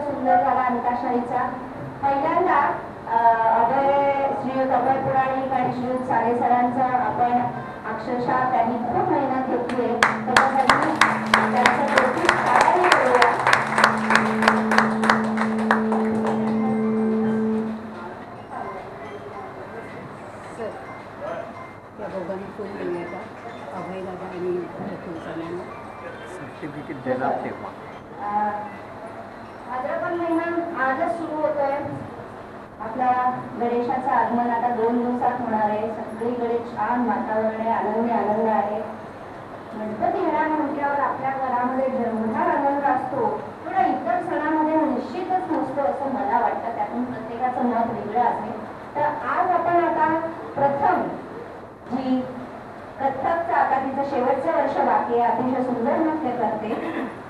सुंदर झाला अंताक्षरीचा. पहिल्यांदा अभय श्रीयुत अभय पुराणिक आणि श्रीयुत साने सरांचं आपण अक्षरशः त्यांनी खूप मेहनत घेतली आहे त्याच्यासाठी त्यांचं कौतुक करायला करूया. त्या दोघांनी फुल दिले का अभय दादा आणि सर्टिफिकेट देणार तेव्हा भाद्रपद महिना आजच सुरू होतोय. आपल्या गणेशाचं आगमन आता 2 दिवसात होणार आहे. सगळीकडे छान वातावरण आहे, आनंदी आनंद आहे. गणपती येणार म्हटल्यावर आपल्या घरामध्ये जेवढा आनंद असतो तेवढा इतर सणामध्ये निश्चितच नसतो असं मला वाटतं. त्यातून प्रत्येकाचं मत वेगळं असेल. तर आज आपण आता प्रथम जी कथ्थकचं आता तिचं शेवटचं वर्ष बाकी आहे, अतिशय सुंदर नृत्य करते,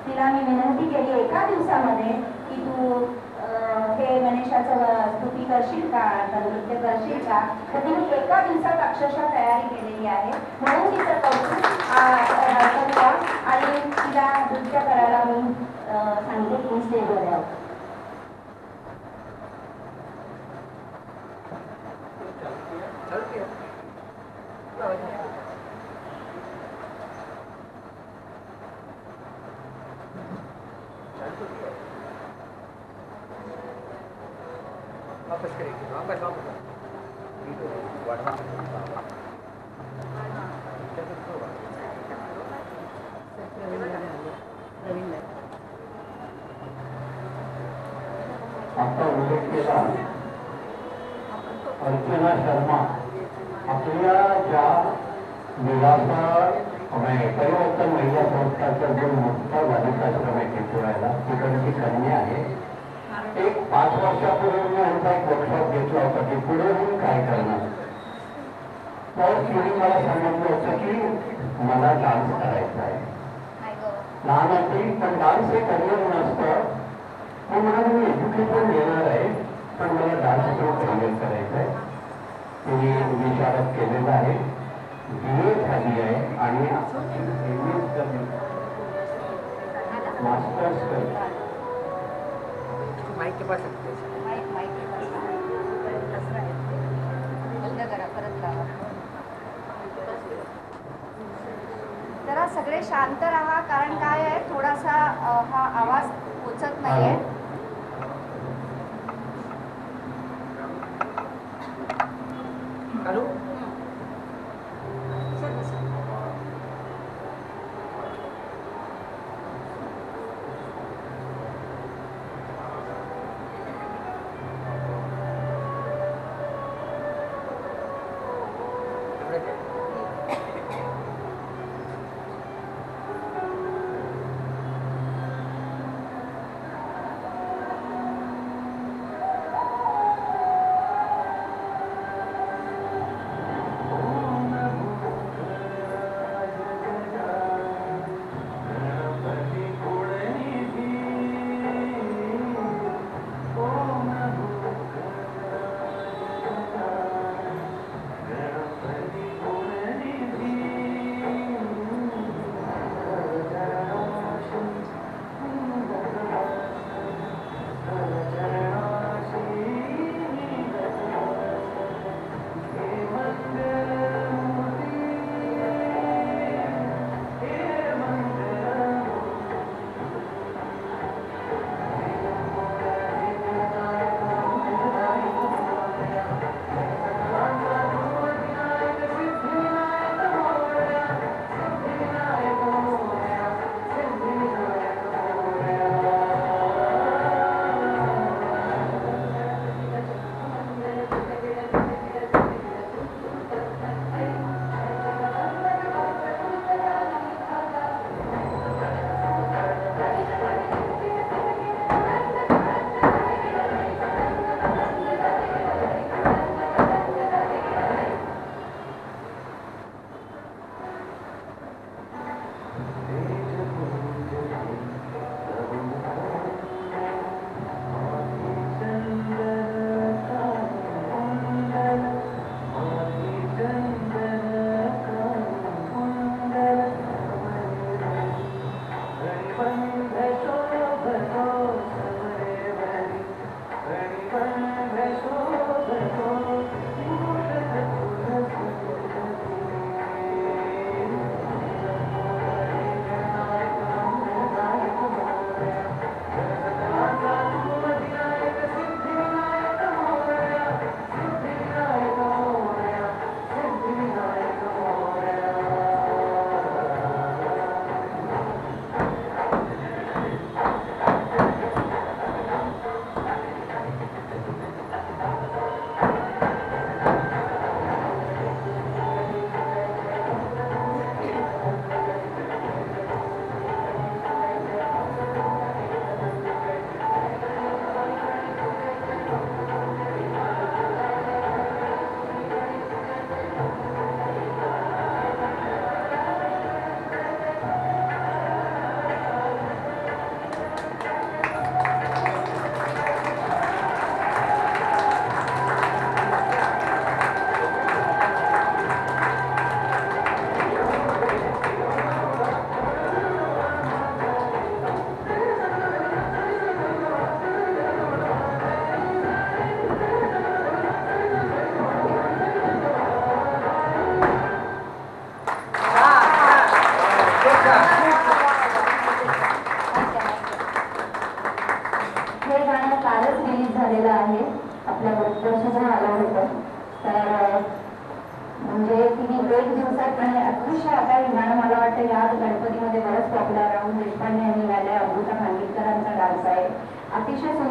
तिला मी विनंती केली एका दिवसामध्ये की तू हे गणेशाचं स्तुती करशील का, नृत्य करशील का. तर तिने एका दिवसात अक्षरशः तयारी केलेली आहे. म्हणून तिचं कौतुक करूया आणि तिला नृत्य करायला मी सांगते की स्टेजवर यावं. वापस करेगी वापस वापस आता उल्लेख केला अर्चना शर्मा आपल्या ज्या विलासा परिवर्तन महिला संस्थाचा जो मोठा बालिकाश्रम आहे टिपुरायला तिकडची कन्या आहे. एक 5 वर्षापूर्वी मी आमचा एक वर्कशॉप घेतला होता की पुढे होऊन काय करणार. तर तिने मला सांगितलं होतं की मला डान्स करायचा आहे. लहान असेल पण डान्स हे करिअर नसतं. तो म्हणाले मी एज्युकेशन घेणार आहे पण मला डान्स थ्रू करिअर करायचं आहे. तिने विशारद केलेला आहे, BA झाली आहे आणि मास्टर्स करते. माइक के पास जरा सगळे शांत राहा कारण काय आहे थोडासा हा आवाज पोचत नाहीये. हॅलो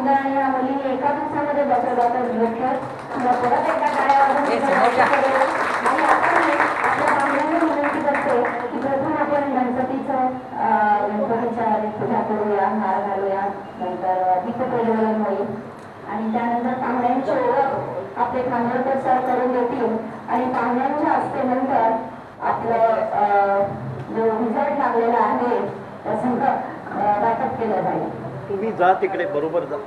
मुलं आणि ह्या मुलींनी एका दिवसामध्ये बसवला तर नृत्य मला परत एकदा टाळ्या वाजवून हे समोरच्या. आणि आता मी आपल्या पाहुण्यांना विनंती करते की प्रथम आपण गणपतीच्या पूजा करूया, हार घालूया, नंतर दीपप्रज्वलन होईल आणि त्यानंतर पाहुण्यांची ओळख आपले खानोलकर सर करून देतील आणि पाहुण्यांच्या हस्ते नंतर आपलं जो रिझल्ट लागलेला आहे त्या संघ वाटप केलं जाईल. तुम्ही जा तिकडे, बरोबर जा.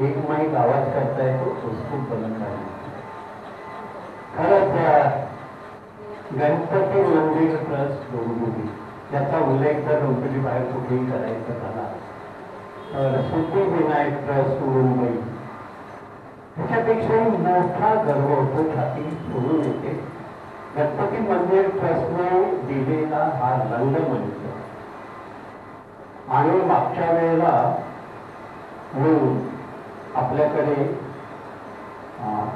एक माईक आवाज करता येतो संस्कृत बनवणार. खरंच गणपती मंदिर ट्रस्ट डोंबिवली त्याचा उल्लेख जर डोंबिवली बाहेर कुठेही करायचा झाला तर सिद्धिविनायक ट्रस्ट मुंबई त्याच्यापेक्षाही मोठा गर्व होतो, छाती सोडून येते. गणपती मंदिर ट्रस्टने दिलेला हा रंगमंच आणि मागच्या वेळेला आपल्याकडे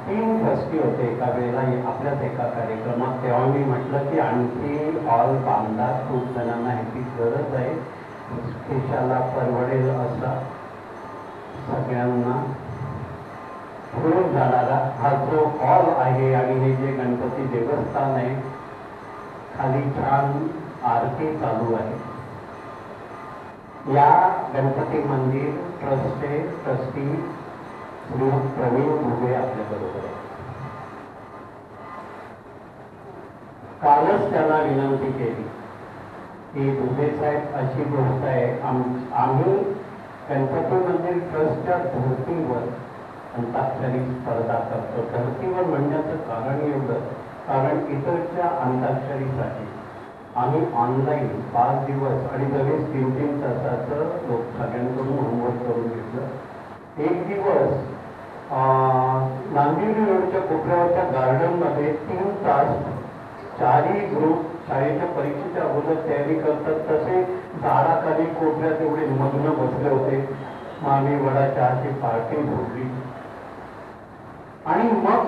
3 ट्रस्टी होते एका वेळेला आपल्याच एका कार्यक्रमात. तेव्हा मी म्हटलं की आणखी हॉल बांधा, खूप जणांना ह्याची गरज आहे, देशाला परवडेल असा सगळ्यांना फिरून जाणारा हा जो हॉल आहे आणि हे जे गणपती देवस्थान आहे, खाली छान आरती चालू आहे. या गणपती मंदिर ट्रस्टचे ट्रस्टी श्री प्रवीण दुबे आपल्याबरोबर आहे. कालच त्यांना विनंती केली की दुबे साहेब अशी गोष्ट आहे, आम्ही गणपती मंदिर ट्रस्टच्या धर्तीवर अंताक्षरी स्पर्धा करतो. धर्तीवर म्हणण्याचं कारण एवढं, कारण इतरच्या अंताक्षरीसाठी आम्ही ऑनलाईन 5 दिवस आणि जवळ 3-3 तासाचं लोक सगळ्यांकडून होमवर्क करून घेतलं. एक दिवस नांदिवली रोडच्या कोपऱ्यावरच्या गार्डनमध्ये 3 तास 4ही ग्रुप शाळेच्या परीक्षेच्या अगोदर तयारी करतात. तसे झाडाखाली कोपऱ्यात एवढे मग्न बसले होते. आम्ही वडा चहाची पार्टी झोपली आणि मग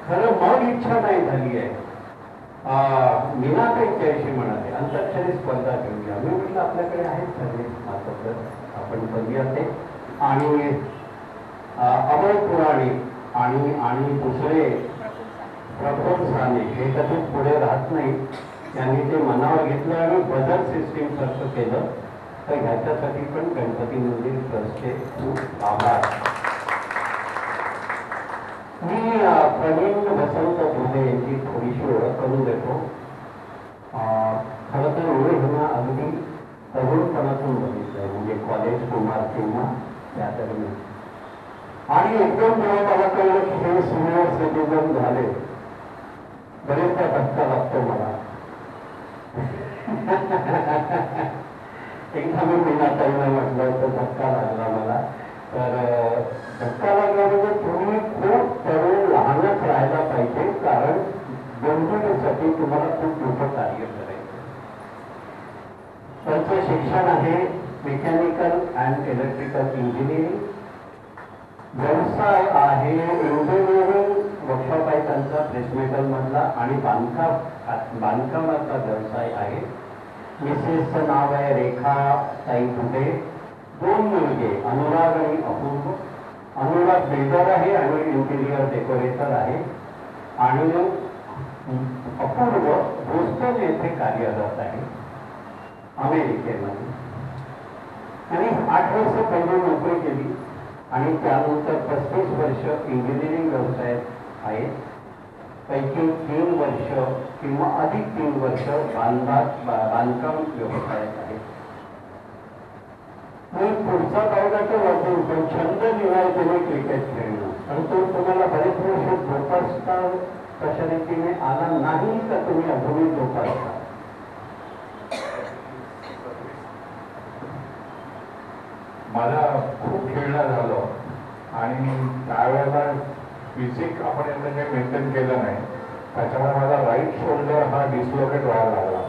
खरं मग इच्छा नाही झाली आहे. मीनाताईच्याशी म्हणाले अंताक्षरी स्पर्धा ठेवूया. मी म्हटलं आपल्याकडे आहेत सगळे मात्र आपण करूया ते. आणि अभय पुराणे आणि दुसरे प्रफुल्ल साने हे कधी पुढे राहत नाही. त्यांनी ते मनावर घेतलं आणि बदल सिस्टीम सारखं केलं. तर ह्याच्यासाठी पण गणपती मंदिर ट्रस्टचे खूप आभार. मी प्रवीण वसंत भुले यांची थोडीशी ओळख करून देतो. खरं तर ओळख अगदी तरुणपणातून बघितलंय, म्हणजे कॉलेज कुमार किंवा त्या दरम्यान. आणि एकदम जेव्हा मला कळलं की हे सिनियर सिटीजन झाले, बरेचदा धक्का लागतो मला. एकदा मी मीनाताईंना म्हटलं होतं धक्का लागला मला. तर धक्का लागला म्हणजे तुम्ही खूप तरुण लहानच राहायला पाहिजे, कारण गणपतीसाठी तुम्हाला खूप मोठं कार्य करायचं. त्यांचं शिक्षण आहे मेकॅनिकल अँड इलेक्ट्रिकल इंजिनिअरिंग. व्यवसाय आहे इंजिनिअरिंग वर्कशॉप आहे त्यांचा प्रेस मेटल मधला, आणि बांधकामाचा व्यवसाय आहे. मिसेसचं नाव आहे रेखा ताई कुठे. 2 मुलगे अनुराग आणि अपूर्व. अनुराग बिल्डर आहे आणि इंटिरियर डेकोरेटर आहे, आणि अपूर्व बोस्टन येथे कार्यरत आहे अमेरिकेमध्ये. आणि 8 वर्ष पहिले नोकरी केली आणि त्यानंतर 35 वर्ष इंजिनिअरिंग व्यवसायात आहेत. पैकी 3 वर्ष किंवा अधिक 3 वर्ष बांधकाम व्यवसायात आहेत. मी पुढचा पावलाचा वाचून पण छंद निवडायचे क्रिकेट खेळणं, आणि तो तुम्हाला बरेच वर्ष जोपासता तशा रीतीने आला नाही तर तुम्ही अजूनही जोपासता. मला खूप खेळणं झालं आणि त्यावेळेला फिजिक आपण एवढं काही मेंटेन केलं नाही. त्याच्यामुळे माझा राईट शोल्डर हा डिस्लोकेट व्हायला लागला,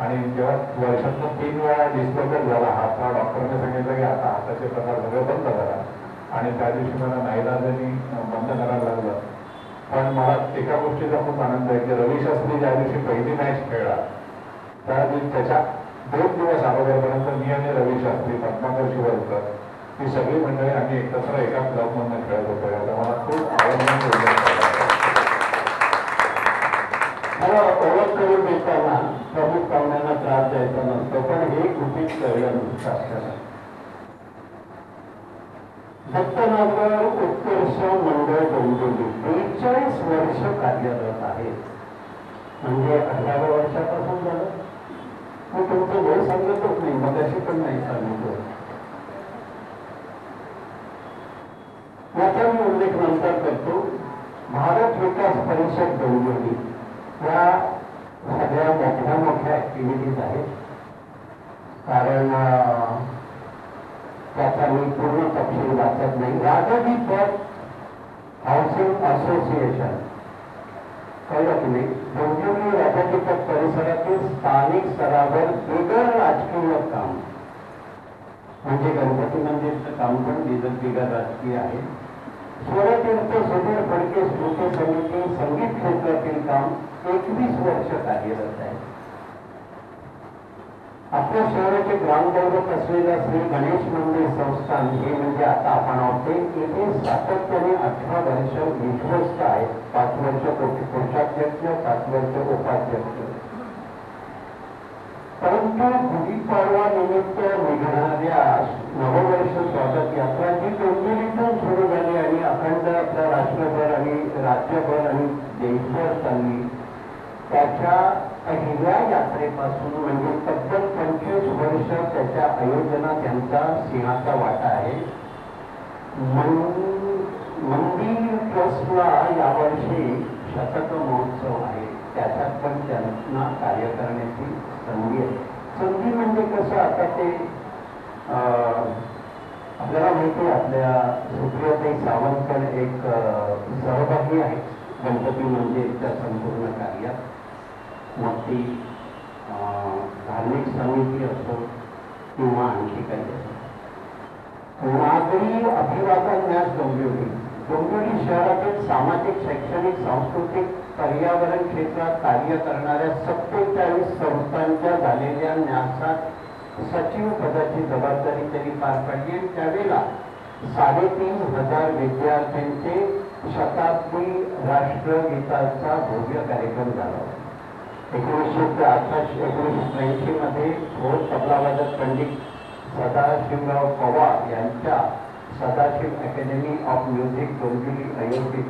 आणि जेव्हा वर्षातून 3 वेळा डिस्लोकेट झाला हात, हा डॉक्टरने सांगितलं की आता हाताचे प्रकार सगळे बंद करा, आणि त्या दिवशी मला नाईलाजाने बंद करायला लागलं. पण मला एका गोष्टीचा खूप आनंद आहे की रवी शास्त्री ज्या दिवशी पहिली मॅच खेळला त्या दिवशी त्याच्या 2 दिवस अगोदरपर्यंत मी आणि रवी शास्त्री, पद्माकर शिवरकर ही सगळी मंडळी आम्ही एकत्र एका क्लबमधून खेळत होतो. याचा मला खूप आवडला. मला ओळख करून देताना प्रमुख पाहुण्यांना त्रास द्यायचा नसतो, पण हे कुठेच कळलं नसतं आपल्याला. दत्तनगर उत्कर्ष मंडळ डोंबिवली 43 वर्ष कार्यरत आहे. म्हणजे 18व्या वर्षापासून झालं. मी तुमचं वेळ सांगतच नाही, मग अशी पण नाही सांगितलं. याचा मी उल्लेख नंतर करतो. भारत विकास परिषद डोंबिवली या सगळ्या मोठ्या ऍक्टिव्हिटीज आहेत. कारण त्याचा मी पूर्ण तपशील वाचत नाही. राजाजी पथ हाऊसिंग असोसिएशन कळलं की नाही. डोंबिवली राजाजी पथ परिसरातील स्थानिक स्तरावर बिगर राजकीय काम, म्हणजे गणपती मंदिरचं काम पण बिगर राजकीय आहे. स्वरतीर्थ सुधीर फडके स्मृती समिती संगीत क्षेत्रातील काम 21 वर्ष कार्यरत आहे. आपल्या शहराचे ग्रामदैवत असलेल्या श्री गणेश मंदिर संस्थान हे म्हणजे आता आपण आहोत येथे सातत्याने 18 वर्ष विश्वस्त आहे. 5 वर्ष कोषाध्यक्ष, 5 वर्ष उपाध्यक्ष. परंतु गुढीपाडवा निमित्त निघणाऱ्या नववर्ष स्वागत यात्रा जी डोंबिवलीतून सुरू झाली आणि अखंड आपल्या राष्ट्रभर आणि राज्यभर आणि देशभर चालली, त्याच्या पहिल्या यात्रेपासून म्हणजे तब्बल 25 वर्ष त्याच्या आयोजनात त्यांचा सिंहाचा वाटा आहे. मंदिर ट्रस्टला यावर्षी शतक महोत्सव आहे. त्याच्यात पण त्यांना कार्य करण्याची संधी आहे. संधी म्हणजे कसं, आता ते आपल्याला माहिती आहे आपल्या सुप्रियाताई सावंतकर एक सहभागी आहे गणपती मंदिरच्या संपूर्ण कार्यात. मग ती धार्मिक समिती असो किंवा आणखी काही असो. नागरी अभिवादन न्यास डोंबिवली शहरातील सामाजिक, शैक्षणिक, सांस्कृतिक, पर्यावरण क्षेत्रात कार्य करणाऱ्या 47 संस्थांच्या झालेल्या न्यासात सचिव पदाची जबाबदारी त्यांनी पार पाडली. त्यावेळेला 3,500 विद्यार्थ्यांचे शताब्दी राष्ट्रगीताचा भव्य कार्यक्रम झाला. 1983 मध्ये थोर तबलावादक पंडित सदाशिवराव पवार यांच्या Sadashiv academy of music Dombivli आयोजित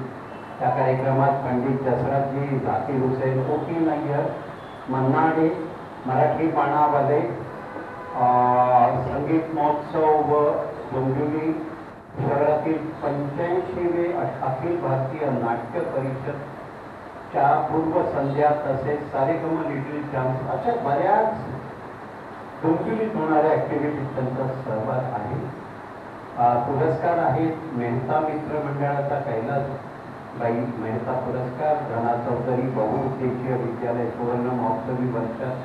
त्या कार्यक्रमात पंडित दसराजी, झाकीर हुसेन, वकील अय्यर, मन्ना डे, मराठी बाणावाले, संगीत महोत्सव व डोंबिवली शहरातील 85वे अखिल भारतीय नाट्य परिषदच्या पूर्व संध्या तसेच सारेगम लिटिल चॅम्प्स अशा बऱ्याच डोंबिवलीत होणाऱ्या ॲक्टिव्हिटीज त्यांचा सहभाग आहे. पुरस्कार आहेत मेहता मित्र मंडळाचा कैलासबाई मेहता पुरस्कार, धना चौधरी बहुउद्देशीय विद्यालय सुवर्ण महोत्सवी वर्षात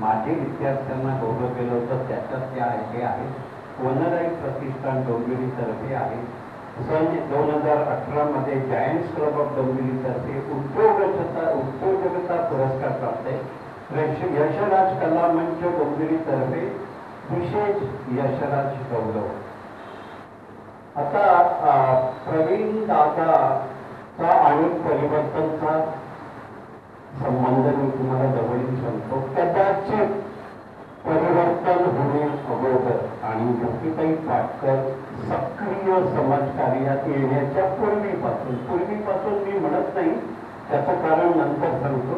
माझे विद्यार्थ्यांना गौरव केलं होतं त्याच्यात त्या हे आहेत. वनराई प्रतिष्ठान डोंबिवलीतर्फे आहे. सन 2018 मध्ये जायंट्स क्लब ऑफ डोंबिवलीतर्फे उद्योजकता पुरस्कार प्राप्त आहे. यशराज कला मंच डोंबिवलीतर्फे विशेष यशराज गौरव. आता प्रवीण दादाचा आणि परिवर्तनचा संबंध मी तुम्हाला जवळून सांगतो. कदाचित परिवर्तन होणे अगोदर आणि ज्योतिताई पाटकर सक्रिय समाजकार्यात येण्याच्या पूर्वीपासून मी म्हणत नाही, त्याचं कारण नंतर सांगतो.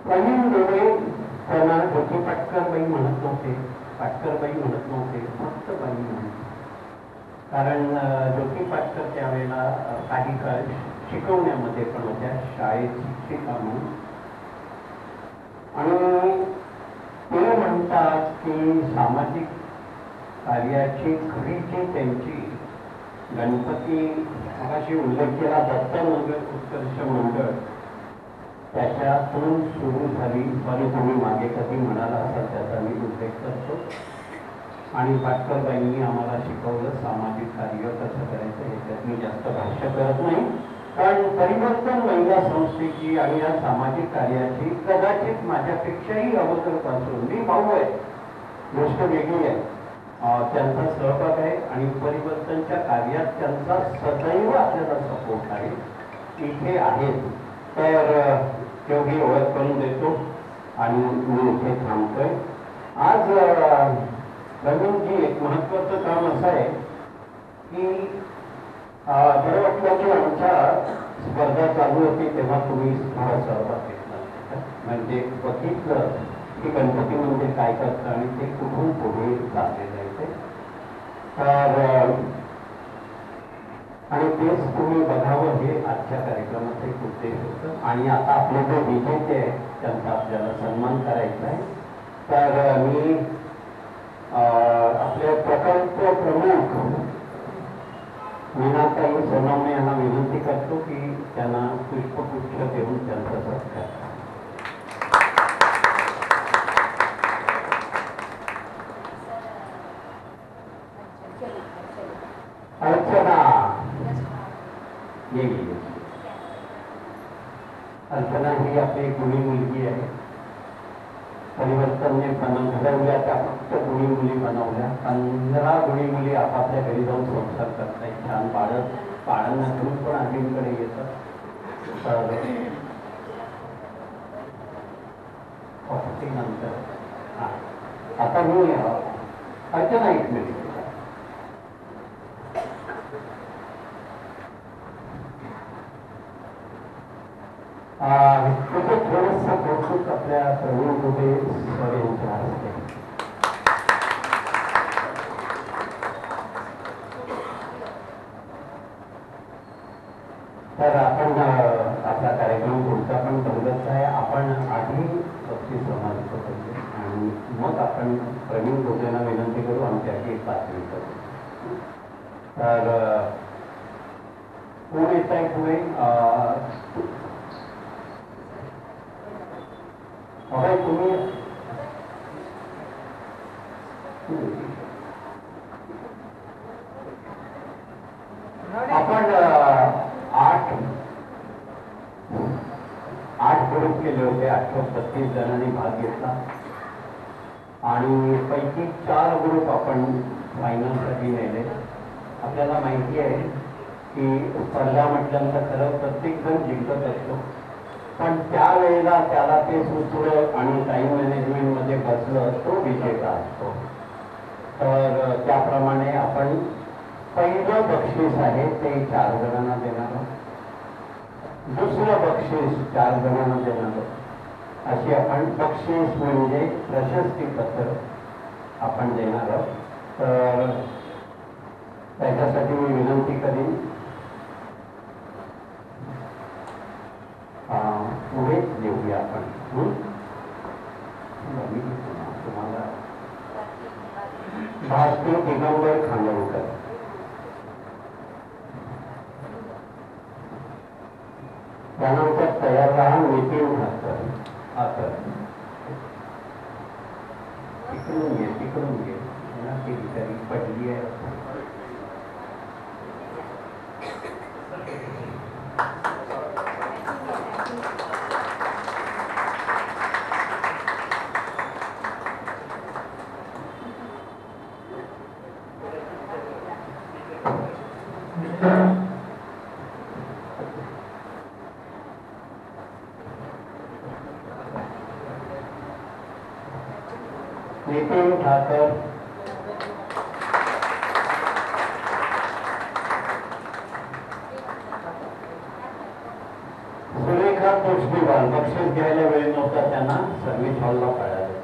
प्रवीण देवे त्यांना ज्योती पाटकरबाई म्हणत नव्हते, पाटकरबाई म्हणत नव्हते, फक्त बाई म्हणत. कारण ज्योती पाटकर त्यावेळेला काही काळ शिकवण्यामध्ये पण होत्या, शाळेत शिक्षिका म्हणून. आणि ते म्हणतात की सामाजिक कार्याची खरीची त्यांची गणपती मगाशी उल्लेख केला दत्तनगर उत्कर्ष मंडळ त्याच्यातून सुरू झाली. पण तुम्ही मागे कधी म्हणाला असाल त्याचा मी उल्लेख करतो. आणि पाटकरबाईंनी आम्हाला शिकवलं सामाजिक कार्य कसं करायचं. ह्याच्यात मी जास्त भाष्य करत नाही, कारण परिवर्तन महिला संस्थेची आणि या सामाजिक कार्याची कदाचित माझ्यापेक्षाही अगोदरपासून मी भाऊ आहे, गोष्ट वेगळी आहे, त्यांचा सहभाग आहे आणि परिवर्तनच्या कार्यात त्यांचा सदैव आपल्याला सपोर्ट आहे, इथे आहेत. तर तेवढी ओळख करून देतो आणि मी इथे थांबतोय. आज रवींद्रजी एक महत्वाचं काम असं आहे की बरं वाटलं की आमच्या स्पर्धा चालू होती तेव्हा तुम्ही थोडा सहभाग घेतला, म्हणजे बघितलं की गणपती मंदिर काय करतं आणि ते कुठून पुढे चाललेलं आहे ते. तर आणि तेच तुम्ही बघावं हे आजच्या कार्यक्रमाचा एक उद्देश होतं. आणि आता आपले जे विजेते आहेत त्यांचा आपल्याला सन्मान करायचा आहे. तर मी आपले प्रकल्प प्रमुख मीनाताई सोनवणे यांना विनंती करतो की त्यांना पुष्पगुच्छ देऊन त्यांचा सत्कार. अर्चना येईल. अर्चना ही आपली गुणी मुलगी आहे. परिवर्तनने घडवल्या त्या फक्त गुणी मुली बनवल्या. 15 गुणी मुली आपापल्या घरी जाऊन संसार करतायत. छान बाळांना घेऊन पण आजींकडे येतात. नंतर आता मी अर्चना एक मिनिट. त्याचं थोडंसं कौतुक आपल्या प्रवीण दुबे सर यांच्या हस्ते. तर आपण आपला कार्यक्रम पुढचा पण बघत आहे. आपण आधी गोष्टी समाविष्ट करते आणि मग आपण प्रवीण भोजेंना विनंती करू आमच्यासाठी एक बातमी करू. तर कोण येत आहे पुढे? अभय तुम्ही आपण आठ ग्रुप केले होते. 836 जणांनी भाग घेतला आणि पैकी 4 ग्रुप आपण फायनलसाठी नेले. आपल्याला माहिती आहे की स्पर्धा म्हटल्यानंतर खरं प्रत्येक जण जिंकत असतो, पण त्यावेळेला त्याला ते सुचलं आणि टाईम मॅनेजमेंटमध्ये बसलं तो विजेता असतो. तर त्याप्रमाणे आपण पहिलं बक्षीस आहे ते 4 जणांना देणार, दुसरं बक्षीस 4 जणांना देणार, अशी आपण बक्षीस म्हणजे प्रशस्तीपत्र आपण देणार आहोत. तर त्याच्यासाठी मी विनंती करीन पुढे देऊया आपण. तुम्हाला भारतीय दिगंबर खांडवकर, त्यानंतर तयार राहा नितीन ठाकर. तिकडून घे ती बिचारी पडली आहे. नितीन ठाकर, सुरेखा तोष्णीवाल. बक्षीस घ्यायला वेळ नव्हता त्यांना, सर्व्हिस हॉलला कळालं.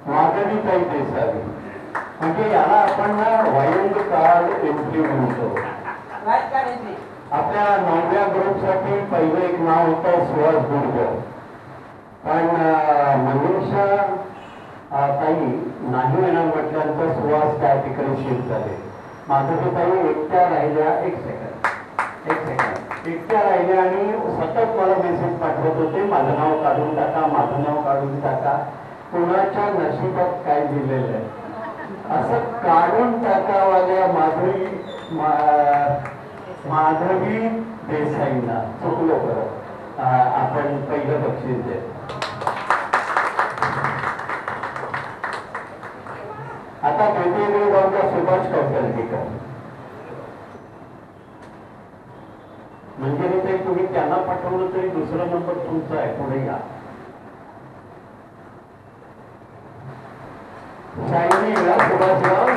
माधवी ताई देसावी, म्हणजे याला आपण वाईल्ड कार्ड एंट्री म्हणतो. आपल्या 9व्या ग्रुपसाठी पहिलं एक नाव होतं सुहास गुडकर, पण मनीषा ताई नाही येणार म्हटल्यानंतर सुहास त्या तिकडे शिफ्ट झाले. माधवी ताई एकट्या राहिल्या. एक सेकंड एकट्या राहिल्या आणि सतत मला मेसेज पाठवत होते, माझं नाव काढून टाका, माझं नाव काढून टाका. कुणाच्या नशिबात काय दिलेलं आहे असं काढून टाकावाल्या माधवी देसाईंना चुकलो बरं. आपण पहिलं बक्षीस देतो. आता द्वितीय गावचा सुभाष कौशल्यकर. म्हणजे ते तुम्ही त्यांना पाठवलं तरी दुसरा नंबर तुमचा आहे, पुढे या. सुभाषराव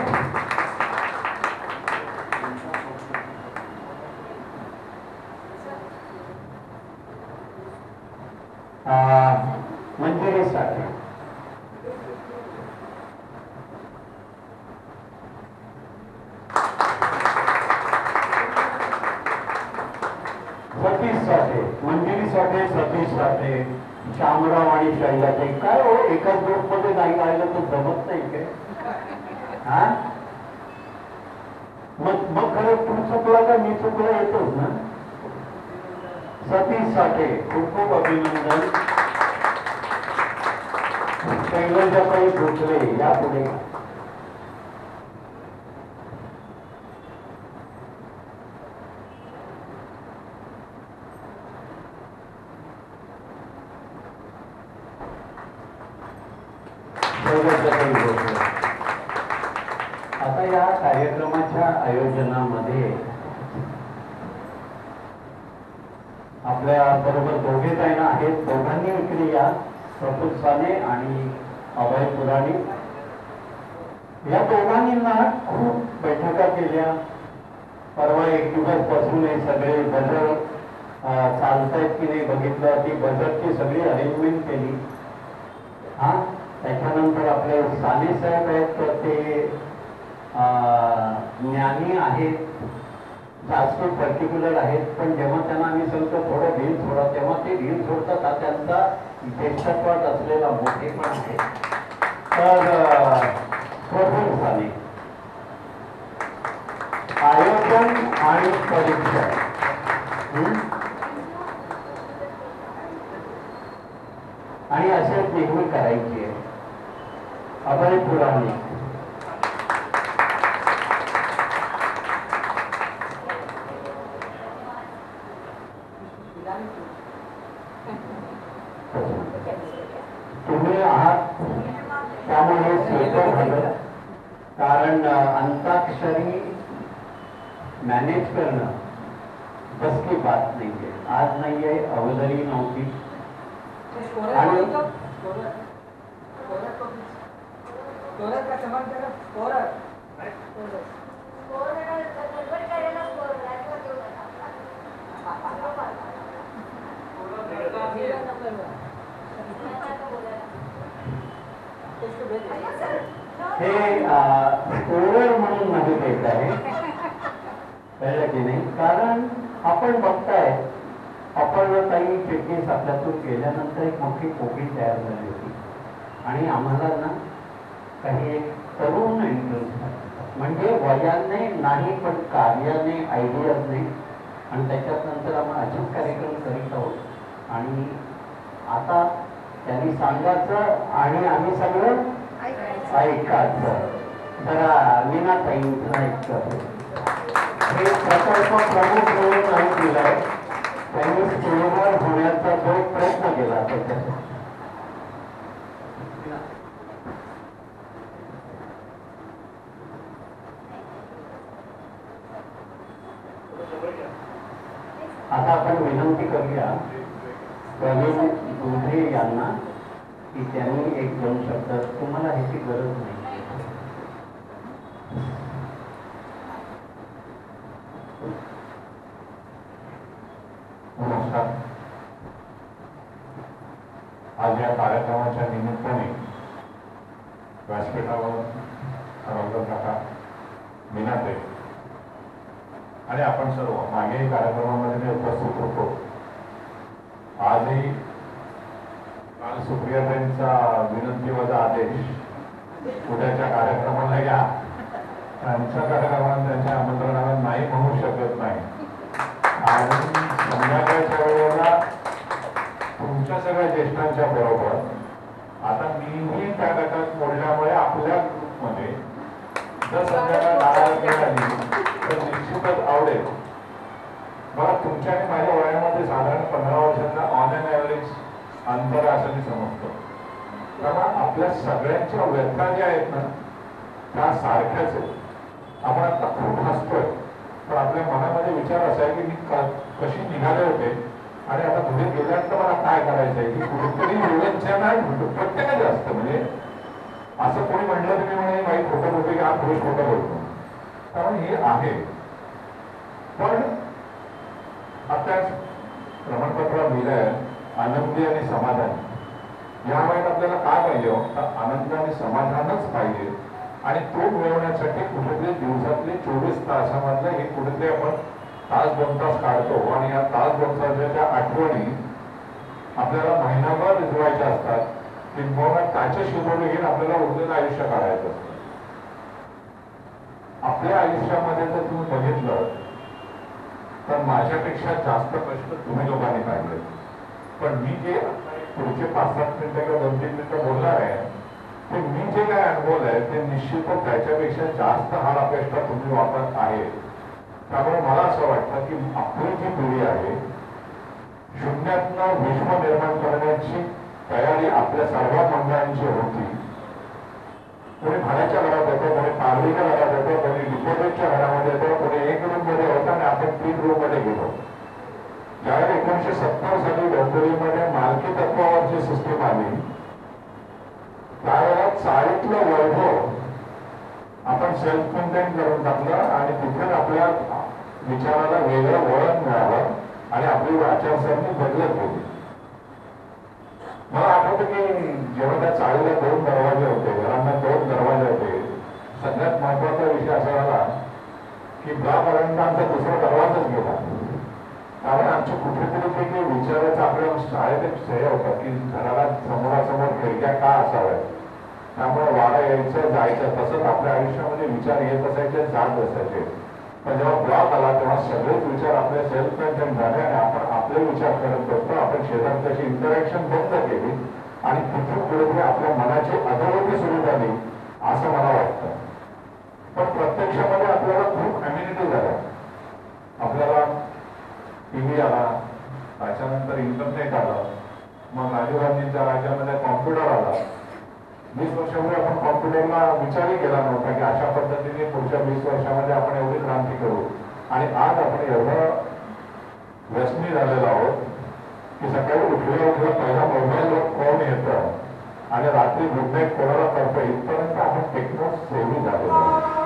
मंजिरीसाठी. सतीश साठे, मंजिरी साठे, सतीश साठे, श्यामराव आणि शैलाचे. काय हो, एकाच ग्रुप मध्ये नाही राहिलं तर जमत नाही काय? हा मग खरं तू चुकला का मी चुकला येतोच ना. सतीश साठे खूप खूप अभिनंदन. शैलजाबाई भोसले या पुढे. आता या कार्यक्रमाच्या आयोजनामध्ये आपल्या बरोबर दोघे जण आहेत. दोघांनी इकडे या, प्रफुल्ल साने आणि अभय पुराणी. या दोघांनी ना खूप बैठका केल्या. परवा एक दिवस बसून हे सगळे बजेट चालतायत की नाही बघितलं, ती बजेटची सगळी अरेंजमेंट केली. हा त्याच्यानंतर आपले साने साहेब आहेत, तर ते ज्ञानी आहेत, जास्त पर्टिक्युलर आहेत, पण जेव्हा त्यांना आम्ही सांगतो थोडं भेद सोडा, तेव्हा ते रील सोडतात. हा त्यांचा ज्येष्ठत्वात असलेला मोठेपण आहे. तर प्रथम स्थानी आयोजन आणि परीक्षण. आणि असेच नेहमी करायची आहे. अभय पुराणी तुम्ही आहात त्यामुळे सोपं झालं. कारण अंताक्षरी मॅनेज करणं बस की बात नाहीये. आज नाहीये, अगोदरही नव्हती. आणि हे स्कोरर म्हणून मध्ये देत आहे, कळलं की नाही? कारण आपण बघताय, आपण काही फिटनेस आपल्यातून केल्यानंतर एक मोठी पोकळी तयार झाली होती. आणि आम्हाला ना काही एक तरुण इंटरेस्ट, म्हणजे वयाने नाही पण कार्याने, आयडियाजने. आणि त्याच्यात नंतर आपण असेच कार्यक्रम करीत आहोत. आणि आता त्यांनी सांगायचं आणि आम्ही सगळं ऐकायचं. जरा मीनाताईंचं ऐकतं. हे प्रकल्प प्रमुख म्हणून नाही दिलाय, त्यांनी स्टेजवर होण्याचा जो प्रयत्न केला त्याच्यात. आता आपण विनंती करूया प्रवीण दुधे यांना की त्यांनी एक दोन शब्द, तुम्हाला ह्याची गरज नाही. नमस्कार. आज या कार्यक्रमाच्या निमित्ताने व्यासपीठावर रंगत काका, मीनाताई आणि आपण सर्व मागेही कार्यक्रमामध्ये मी उपस्थित होतो. आजही काल सुप्रियाताईंचा विनंतीवजा आदेश उद्याच्या कार्यक्रमाला या, त्यांच्या कार्यक्रमाला त्यांच्या आमंत्रणाला नाही म्हणू शकत नाही. आणि संध्याकाळच्या वेळेला तुमच्या सगळ्या ज्येष्ठांच्या बरोबर आता मीही त्या गटात मोडल्यामुळे आपल्या ग्रुपमध्ये जर संध्याकाळ 10 मिळाली तर निश्चितच आवडेल. मला तुमच्या आणि माझ्या वयामध्ये साधारण 15 वर्षांना ऑन अँड ॲव्हरेज अंतर असं मी समजतो. त्यामुळे आपल्या सगळ्यांच्या व्यथा ज्या आहेत ना त्या सारख्याच आहेत. आपण आता खूप हसतोय, पण आपल्या मनामध्ये विचार असा आहे की मी कशी निघाले होते आणि आता पुढे गेल्यानंतर मला काय करायचं आहे, की कुठेतरी विवेचना नाही प्रत्येकाचे असतं. म्हणजे असं कोणी म्हटलं तुम्ही म्हणे बाई खोटं बोलते की हा पुरुष खोटं बोलतो, त्यामुळे हे आहे. पण आता प्रमाणपत्र दिलंय आनंदी आणि समाधान. या वयात आपल्याला काय पाहिजे? आनंद आणि समाधानच पाहिजे. आणि तो मिळवण्यासाठी कुठेतरी दिवसातले 24 तासामधले हे कुठेतरी आपण तास 2 तास काढतो. आणि या तास 2 तासाच्या आठवणी आपल्याला महिनाभर रिझवायच्या असतात. किंवा त्याच्याशी जोडून घेऊन आपल्याला उरलेलं आयुष्य काढायचं असतं. आपल्या आयुष्यामध्ये जर तुम्ही बघितलं तर माझ्यापेक्षा जास्त कष्ट तुम्ही लोकांनी काढले. पण मी जे पुढचे 5-7 मिनिटं किंवा 2-3 मिनिटं बोलणार आहे ते मी जे काय अनुभव आहे ते निश्चितच त्याच्यापेक्षा जास्त हाड अपेक्षा तुम्ही वापरत आहे. त्यामुळे मला असं वाटतं की आपली जी पिढी आहे शून्यातनं विश्व निर्माण करण्याची तयारी आपल्या सर्व मंडळांची होती. कोणी भाड्याच्या घरात होतं, कोणी पारडीच्या घरात होतं, कोणी डिपोजिटच्या घरामध्ये होतं, कोणी 1 रूम मध्ये होता आणि आपण 3 रूम मध्ये गेलो. ज्यावेळेला 1970 साली डोंबिवलीमध्ये मालकी तत्वावरची सिस्टीम आली त्यावेळेला चाळीतलं वैभव आपण सेल्फ कंटेन करून टाकलं आणि तिथे आपल्या विचाराला वेगळं वळण मिळालं आणि आपली आचारसरणी बदलत गेली. मला आठवतं की जेव्हा त्या चाळीला 2 दरवाजे होते, घरांना 2 दरवाजे होते, सगळ्यात महत्वाचा विषय असा झाला की ब्लॉकपर्यंत आमचा दुसरा दरवाजाच गेला. त्यामुळे आमचे कुठेतरी ते विचार विचारायचं आपल्याला शाळेत एक श्रेय होतं की घराला समोरासमोर खिडक्या का असाव्यात, त्यामुळे वारा यायचं जायचं. तसंच आपल्या आयुष्यामध्ये विचार येत असायचे, जात असायचे. पण जेव्हा ब्लॉक आला तेव्हा सगळेच विचार आपले सेल्फ कंटेन झाले आणि आपण आपले विचार करत असतो. आपण शेजारच्याशी इंटरॅक्शन बंद केली आणि तिथून पुढे आपल्या मनाची अधोगती सुरू झाली असं मला वाटतं. पण प्रत्यक्षामध्ये आपल्याला खूप अम्युनिटी झाल्या. आपल्याला टीव्ही आला, त्याच्यानंतर इंटरनेट आलं, मग राजीव गांधींच्या राज्यामध्ये कॉम्प्युटर आला. 20 वर्षापूर्वी आपण कॉम्प्युटरला विचारही केला नव्हता की अशा पद्धतीने पुढच्या 20 वर्षामध्ये आपण एवढी क्रांती करू. आणि आज आपण एवढं व्यसनी झालेलो आहोत की सकाळी उठल्या उठल्या पहिला मोबाईलवर फोन येतं आणि रात्री गुड नाईट कोणाला करतो इथपर्यंत आपण टेक्नो सेवी झालेलो आहोत.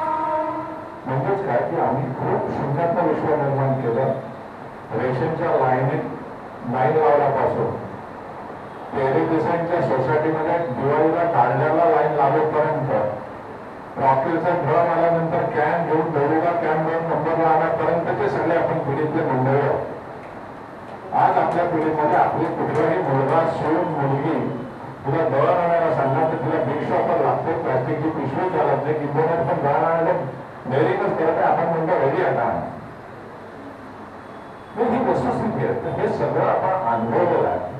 म्हणजेच काय की आम्ही खूप शून्यातलं विश्व निर्माण केलं. रेशनच्या लाईन लावल्यापासून तेरे देसाईंच्या सोसायटीमध्ये दिवाळीला काढल्याला लाईन लावेपर्यंत, रॉकेलचा ड्रम आल्यानंतर कॅन घेऊन दौडीला कॅन घेऊन नंबरला आणण्यापर्यंतचे सगळे आपण पिढीतले मंडळी आहोत. आज आपल्या पिढीमध्ये आपली कुठलाही मुलगा, सून, मुलगी तुला दळण आणायला सांगणार तर तिला बिग शॉपर लागते, प्लास्टिकची पिशवी चालत नाही, किंवा पण दळण आणायला डेअरिंगच करत आहे. आपण म्हणतो रेडी आता ही वस्तुस्थिती आहे. तर हे सगळं आपण अनुभवलेलं आहे.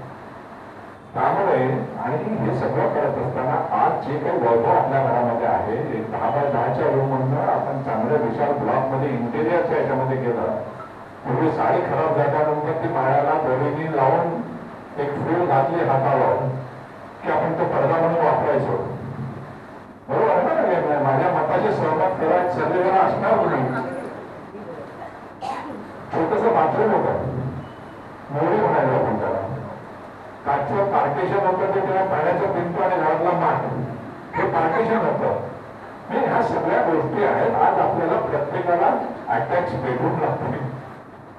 त्यामुळे आणि हे सगळं करत असताना आज जे काही वैभव आपल्या घरामध्ये आहे, 10x10च्या रूममधनं आपण चांगल्या विशाल ब्लॉकमध्ये इंटेरियरच्या याच्यामध्ये गेलं. पूर्वी साडी खराब झाल्यानंतर ती माळ्याला दोरीनी लावून एक फूल घातली हातावर की आपण तो पडदा म्हणून वापरायचो. बरोबर आहे ना? माझ्या मताचे सहमत करायचं सगळेजण असणार नाही. छोटस बाथरूम होतं, मोरी म्हणायचं आपण त्याला. काचचं पार्टिशन होतं, ते त्याला पाण्याचं पिंप आणि घरातला माठ हे पार्टिशन होतं. ह्या सगळ्या गोष्टी आहेत. आज आपल्याला प्रत्येकाला अटॅच बेडरूम लागतो,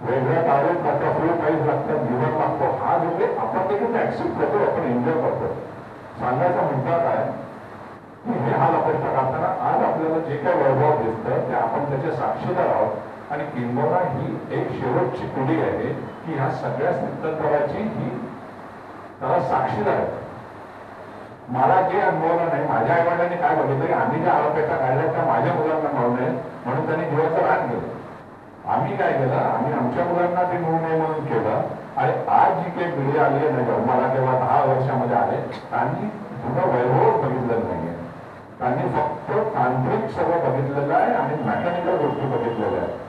वेगळ्या टॉयलेट लागतं, फ्री पाईप लागतात, जीवन लागतो. हा जो काही आपण देखील ऍक्सेप्ट करतो, आपण एन्जॉय करतो. सांगायचा मुद्दा काय की हे हाल अपेक्षा करताना आज आपल्याला जे काही वैभव दिसतं ते आपण त्याचे साक्षीदार आहोत. आणि किंबहुना ही एक शेवटची पिढी आहे की ह्या सगळ्या स्थित्यंतराची ही त्याला साक्षीदार आहे. मला जे अनुभवलं नाही, माझ्या आईवडिलांनी काय बघितलं की आम्ही ज्या आरोपेक्षा काढल्या त्या माझ्या मुलांना मिळू नये म्हणून त्यांनी जीवाचं रान केलं. आम्ही काय केलं, आम्ही आमच्या मुलांना ते मिळू नये म्हणून केलं. आणि आज जी काही पिढी आली आहे ना, मला तेव्हा 10 वर्षामध्ये आले, त्यांनी पुन्हा वैभवच बघितलेलं नाहीये. त्यांनी फक्त तांत्रिक सगळं बघितलेलं आहे आणि मेकॅनिकल गोष्टी बघितलेल्या आहेत.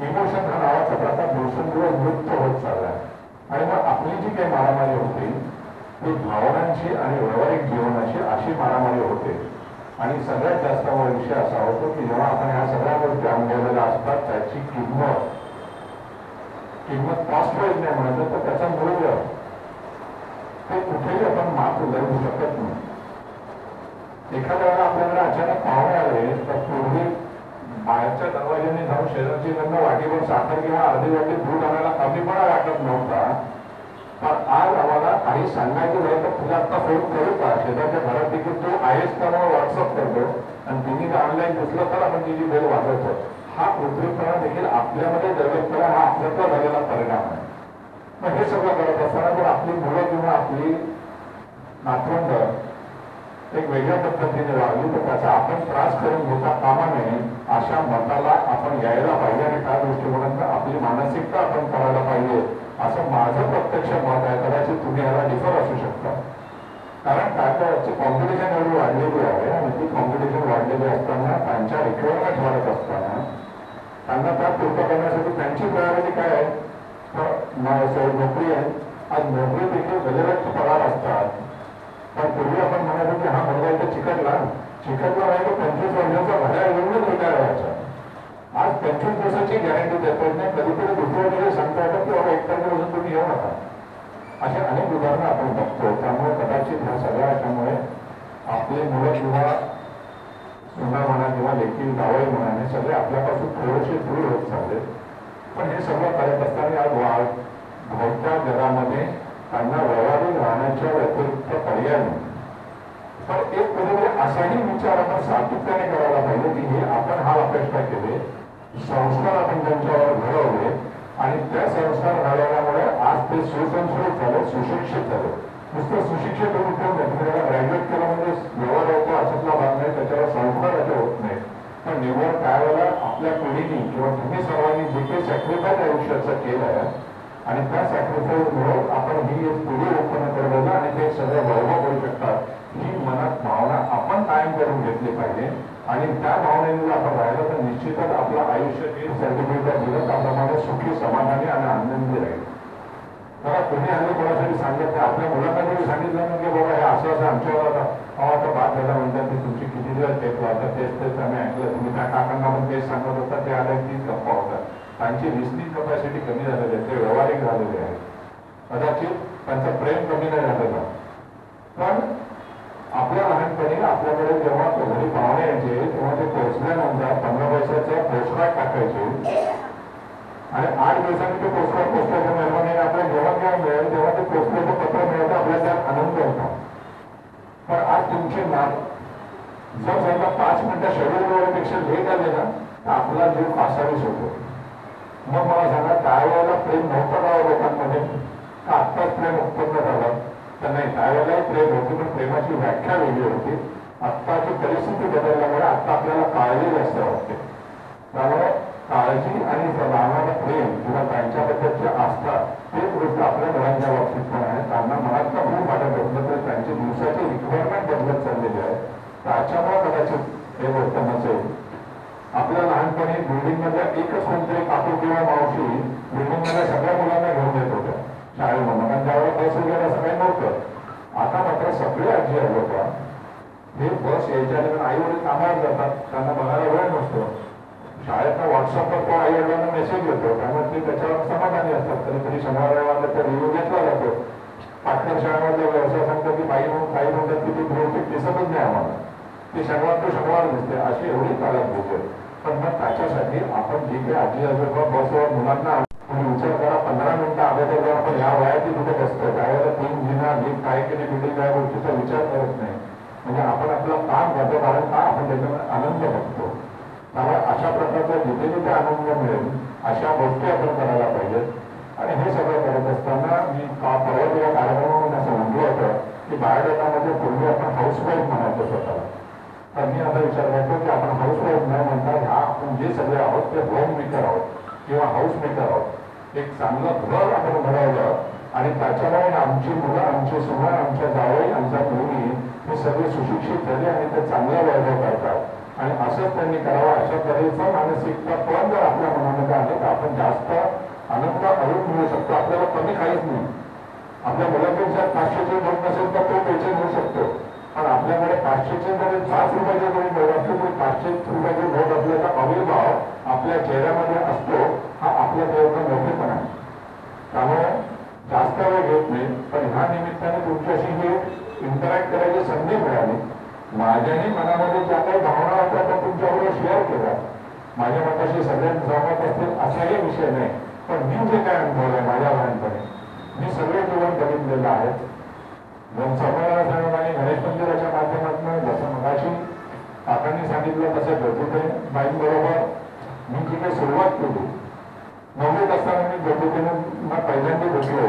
इमोशन हा नावाचा प्रकार दिवसेंदिवस लुप्त होत चालला आहे. आणि मग आपली जी काही मारामारी होती ती भावनांची आणि व्यावहारिक जीवनाची अशी मारामारी होते. आणि सगळ्यात जास्त विषय असा होतो की जेव्हा आपण ह्या सगळ्या गोष्टी अनुभवलेल्या असतात त्याची किंमत कॉस्ट वाईज नाही म्हणायचं तर त्याचं मूल्य ते कुठेही आपण माफ उलगू शकत नाही. एखाद्या वेळेला आपल्याकडे अचानक पाहुणे आले तर पूर्वी बाहेरच्या दरवाज्याने जाऊन शेजारची लग्न वाटीवर साखर किंवा अर्धी वाटी दूध आणायला कमीपणा वाटत नव्हता. पण आज आम्हाला काही सांगायचं झालं तर तुला आता फोन करू का, शेजारच्या घरात देखील तू आहेस का म्हणून व्हॉट्सअप करतो आणि तिने जर ऑनलाईन दिसलं तर आपण तिची बेल वाजवतो. हा कृत्रिमपणा देखील आपल्यामध्ये डेव्हलप करा, हा आपल्याचा झालेला परिणाम आहे. मग हे सगळं करत असताना जर आपली मुलं किंवा आपली नातवंड एक वेगळ्या पद्धतीने वागली तर त्याचा आपण त्रास करून घेता कामा नये अशा मताला आपण यायला पाहिजे. आणि त्या दृष्टिकोनातून आपली मानसिकता आपण करायला पाहिजे असं माझं प्रत्यक्ष मत आहे. कदाचित तुम्ही याला डिफर असू शकता. कारण काय कॉम्पिटिशन एवढी वाढलेली आहे आणि ती कॉम्पिटिशन वाढलेली असताना त्यांच्या रिक्वायरमेंट वाढत असताना त्यांना त्या पूर्ण करण्यासाठी त्यांची प्रायोरिटी काय आहे तर नोकरी आहे. आज नोकरी देखील गलेरच पगार असतात. पण पूर्वी आपण म्हणायचो की हा मुलगा इथे चिकटला नाही तो 25 वर्षाचा घड्याळ घेऊनच रिटायर व्हायचा. आज 25 दिवसाची गॅरंटी देता येत नाही. कधीतरी दुसऱ्या वेळेला सांगता येतं की बाबा 1 तारखेपासून तुम्ही येऊ नका. असे अनेक उदाहरणं आपण बघतो. त्यामुळे कदाचित ह्या सगळ्या याच्यामुळे आपले मुलं किंवा सुना म्हणा किंवा लेखी जावई म्हणा हे सगळे आपल्यापासून थोडेसे दूर होत चालले. पण हे सगळं करत असताना आज धावत्या जगामध्ये त्यांना व्यवहारिक राहण्याच्या व्यतिरिक्त पर्याय नाही. पण एक कुठेतरी असाही विचार आपण सातत्याने करायला पाहिजे की हे आपण हा अपेक्षा केले, संस्कार आपण त्यांच्यावर घडवले आणि त्या संस्कार घडवल्यामुळे आज ते सुसंस्कृत झाले, सुशिक्षित झाले. नुसतं सुशिक्षित होऊन उपयोग नाही, तुम्ही त्याला ग्रॅज्युएट केलं म्हणजे व्यवहार होतो अशातला भाग नाही, त्याच्यावर संस्कार असे होत नाही. पण निवड त्यावेळेला आपल्या पिढीने किंवा तुम्ही सर्वांनी जे काही सॅक्रिफाईस आयुष्याचं केलं आहे आणि त्या सॅक्रिफाईसमुळे आपण ही एक पिढी उत्पन्न करवलं आणि ते सगळं वैभव करू शकतात. ही मनात भावना आपण कायम करून घेतली पाहिजे आणि त्या भावनेने आपण राहिलं तर निश्चितच आपलं आयुष्य हे सर्टिफिकेट दिलं त्याप्रमाणे सुखी, समाधानी आणि आनंदी राहील. बघा तुम्ही हल्ली कोणासाठी सांगितलं, आपल्या मुलांना जरी सांगितलं ना की बाबा हे असं असं आमच्यावर आता बात झाला म्हणतात की तुमची किती दिवस टेप लावतात, तेच आम्ही ऐकलं. तुम्ही त्या काकांना पण तेच सांगत होता, ते आले तीच गप्पा होतात. त्यांची लिस्निंग कपॅसिटी कमी झालेली आहे, ते व्यावहारिक झालेले आहे. कदाचित त्यांचं प्रेम कमी नाही झालेलं. पण आपल्या लहानपणी आपल्याकडे जेव्हा घरी पाहुणे यायचे तेव्हा ते पोचल्यानंतर 15 पैशाचा पोस्टकार्ड टाकायचे आणि 8 दिवसांनी ते पोस्टकार्ड पोस्टाच्या मेहरबानी आपल्याला जेव्हा मिळेल तेव्हा ते पोस्टाचं पत्र मिळतं, आपल्याला त्यात आनंद होता. पण आज तुमचे नाव जर समजा 5 मिनिटं शेड्यूल वेळेपेक्षा लेट आले ना तर आपला जीव कासावीस होतो. मग मला सांगा त्यावेळेला प्रेम नव्हतं का लोकांमध्ये, का आत्ताच प्रेम उत्पन्न झालं? तर नाही, त्यावेळेलाही प्रेम होती पण प्रेमाची व्याख्या वेगळी होती. आत्ताची परिस्थिती बदलल्यामुळे आता आपल्याला काळजी जास्त वाटते. त्यामुळे काळजी आणि राहणारं प्रेम किंवा त्यांच्याबद्दलची आस्था तेच गोष्ट आपल्या मुलांच्या बाबतीत पण आहे. त्यांना मनातलं खूप वाटत असलं तर त्यांची दिवसाची रिक्वायरमेंट बदलत चाललेली आहे. त्याच्यामुळे कदाचित हे गोष्ट नसेल. आपल्या लहानपणी बिल्डिंग मधल्या एकच कोणतरी काकू किंवा मावशी बिल्डिंग मध्ये सगळ्या मुलांना घेऊन येत होत्या शाळेमध्ये, कारण त्यावेळेला बस वगैरे असं काही नव्हतं. आता मात्र सगळे आजी आजोबा हे बस यायच्या आणि आई वडील कामाला जातात, त्यांना बघायला वेळ नसतो. शाळेतनं व्हॉट्सअपवर तो आई वडिलांना मेसेज येतो, त्यामुळे ते त्याच्यावर समाधानी असतात. कधीतरी शनिवार रविवारला तो रिव्ह्यू घेतला जातो. पाटकर शाळेमधला व्यवसाय सांगतो की बाई म्हणून काही म्हणतात की ती बहुतेक दिसतच नाही आम्हाला, ती शनिवार तो शनिवार दिसते, अशी एवढी काळात होते. पण मग त्याच्यासाठी आपण जे काही आजी आजोबा बसवर मुलांना विचार करा, 15 मिनिटं अगोदर जर आपण या वयाची तिथे बसतो त्यावेळेला 3 जिना लीक काय केली बिल्डिंग या गोष्टीचा विचार करत नाही. म्हणजे आपण आपलं काम करतो, कारण का आपण त्याच्यामध्ये आनंद बघतो. त्यामुळे अशा प्रकारचा जिथे जिथे आनंद मिळेल अशा गोष्टी आपण करायला पाहिजेत. आणि हे सगळं करत असताना मी परवा या कार्यक्रमामध्ये असं म्हटलं होतं की बायोडेटामध्ये पूर्वी आपण हाऊसवाईफ म्हणायचो स्वतःला. तर मी आता विचार करतो की आपण हाऊसवाईफ न म्हणता ह्या आपण जे सगळे आहोत ते होम मेकर आहोत किंवा हाऊस मेकर आहोत. एक चांगलं घर आपण घडवलं आणि त्याच्यामुळे आमची मुलं, आमची सुना, आमच्या जावई, आमच्या मुली हे सगळे सुशिक्षित झाले आणि ते चांगलं वैभव करतात. आणि असंच त्यांनी करावं अशा तऱ्हेचं मानसिकता पण जर आपल्या मनामध्ये आलं तर आपण जास्त आनंद अजून मिळू शकतो. आपल्याला कमी काहीच नाही. आपल्या मुलांपेक्षा 500चे नोट नसेल तर तो पैसे घेऊ शकतो. पण आपल्याकडे 500चे जरी 5 रुपयाचे जरी नोट असले तरी 500 रुपयाचे नोट असल्याचा अविर्भाव आपल्या चेहऱ्यामध्ये असतो. हा आपल्या देवाचा मोठेपणा आहे. त्यामुळे जास्त वेळ घेत नाही, पण ह्या निमित्ताने तुमच्याशी हे इंटरॅक्ट करायची संधी मिळाली. माझ्याही मनामध्ये ज्या काही भावना होत्या त्या तुमच्याबरोबर शेअर केल्या. माझ्या मताशी सगळ्यांनी सहमत असतील असाही विषय नाही, पण मी जे काय अनुभवलंय माझ्या लहानपणी मी सगळे जीवन बघितलेलं आहे. संमेलनासंघ आणि गणेश मंदिराच्या माध्यमातून जसं मगाशी काकांनी सांगितलं तसं ज्योतिते बाईंबरोबर मी जी काही सुरुवात केली 9वीत असताना मी ज्योतितेनं पहिल्यांदा भेटलो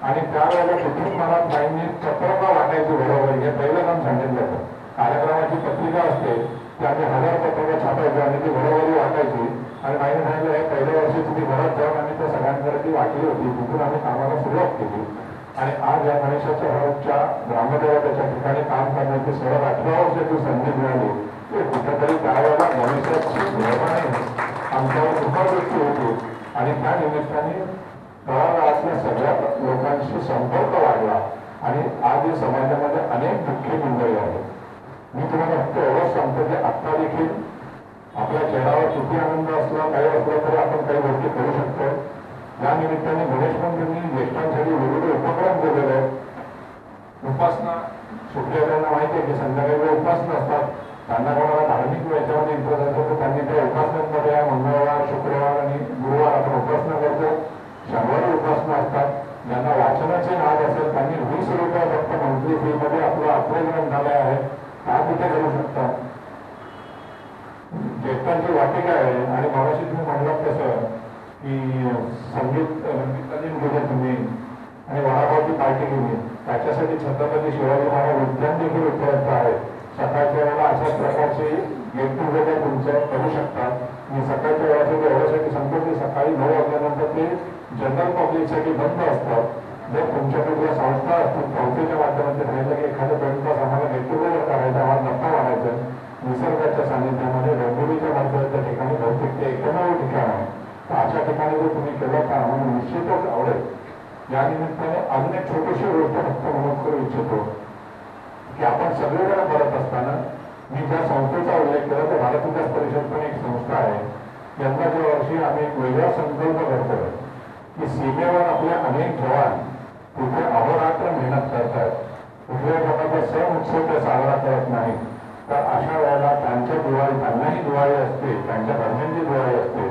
आणि त्यावेळेला तिथून मला बाईंनी पत्रका वाटायची बरोबर हे पहिलं काम सांगितलं होतं. कार्यक्रमाची पत्रिका असते त्याने 1000 पत्रिका छापायची आणि ती घरोघरी वाटायची आणि बाईने सांगितलं हे पहिल्या वर्षी तुम्ही घरात जाऊन आम्ही त्या सगळ्यांकडे ती वाटली होती. तिथून आम्ही कामाला सुरुवात केली आणि आज या गणेशाच्या हळदच्या ग्रामदेवताच्या ठिकाणी काम करण्याची सलग 18 वर्षाची संधी मिळाली. ते कुठेतरी त्यावेळेला गणेशाची मेहरबानी आमच्यावर कृपादृष्टी होती आणि त्या निमित्ताने तळागाळातल्या सगळ्या लोकांशी संपर्क वाढला आणि आज या समाजामध्ये अनेक दुःखी मंडळी आहेत. मी तुम्हाला फक्त एवढंच सांगतो की आत्ता देखील आपल्या चेहऱ्यावर किती आनंद असला काही असला तरी आपण काही गोष्टी करू शकतो. या निमित्ताने गणेश मंदिरनी ज्येष्ठांसाठी विविध उपक्रम केलेले आहेत. उपासना सुटलेल्यांना माहिती आहे की संध्याकाळी उपासना असतात. त्यांना कोणाला धार्मिक याच्यामध्ये इंटरेस्ट असतो तर त्यांनी त्या उपासनांमध्ये मंगळवार, शुक्रवार आणि गुरुवार आपण उपासना करतो. शनिवारी उपासना असतात. ज्यांना वाचनाचे नाद असेल त्यांनी 20 रुपये फक्त मंथली फी मध्ये आपलं आपले ग्रंथालय आहे त्या तिथे करू शकतात. ज्येष्ठांची वाटिका आहे आणि मगाशी तुम्ही म्हणलात तसं की संगीत रंगीत गेले तुम्ही आणि वडापावची पार्टी केली, त्याच्यासाठी छत्रपती शिवाजी महाराज उद्यान देखील उपलब्ध आहे. सकाळच्या वेळेला अशाच प्रकारचे गेट टुगेदर तुमचं करू शकतात. मी सकाळच्या वेळासाठी एवढ्यासाठी सांगतो की सकाळी 9 वाजल्यानंतर ते जनरल पब्लिकसाठी बंद असतात. जर तुमच्याकडे संस्था असतील संस्थेच्या माध्यमातून सांगितलं की एखाद्या 2 तास आम्हाला गेट टुगेदर करायचं, आम्हाला गप्पा मारायचं निसर्गाच्या सानिध्यामध्ये डोंबिवलीच्या मध्यवर्ती ठिकाणी बहुतेक ते एकमेव ठिकाण आहे. तर अशा ठिकाणी जर तुम्ही केलं तर आम्हाला निश्चितच आवडेल. या निमित्ताने अजून एक छोटीशी गोष्ट फक्त नमूद करू इच्छितो की आपण सगळीकडे करत असताना मी ज्या संस्थेचा उल्लेख केला तर भारत विकास परिषद पण एक संस्था आहे. यंदाच्या वर्षी आम्ही एक वेगळा संकल्प करतोय की सीमेवर आपले अनेक जवान तिथे अहोरात्र मेहनत करतात, कुठल्याही प्रकारचा सण उत्सव ते साजरा करत नाही. तर अशा वेळेला त्यांच्या दिवाळी, त्यांनाही दिवाळी असते, त्यांच्या घरच्यांची दिवाळी असते,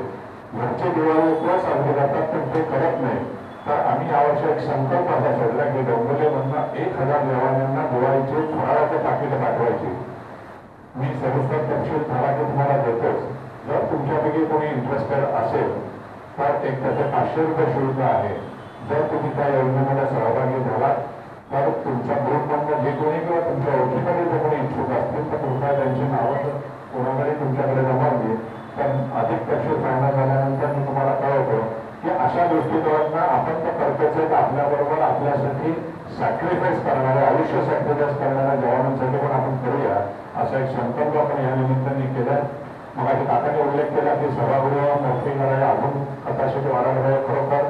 घरची दिवाळी किंवा साजरी करतात पण ते करत नाही. तर आम्ही यावर्षी एक संकल्प असा शोधला की डोंबिवलीमधनं 1000 जवानांना दिवाळीचे फराळाचे पाकिट पाठवायची. मी सविस्तर तपशील फराळी तुम्हाला देतोच. जर तुमच्यापैकी कोणी इंटरेस्टेड असेल तर एक त्याचे 500 रुपये शुल्क आहे. जर तुम्ही त्या योजनेमध्ये सहभागी झालात तर तुमच्या ग्रुपमधनं जे कोणी किंवा तुमच्या ओळखीमध्ये जे कोणी इच्छुक असतील तर तुमच्या त्यांची नावं कोणाकडे तुमच्याकडे जमावली तर अधिक तपशील फायनल झाल्यानंतर मी तुम्हाला कळवतो की अशा दृष्टिकोनातनं आपण तर करतोच आपल्याबरोबर आपल्यासाठी सॅक्रिफाईस करणाऱ्या, आयुष्य सॅक्रिफाईस करणाऱ्या जवानांसाठी पण आपण करूया असा एक संकल्प आपण या निमित्ताने केला. मग काकाने उल्लेख केला की सभागृह मोठी करायला अजून कपासिटी वाढवण्याला खरोखर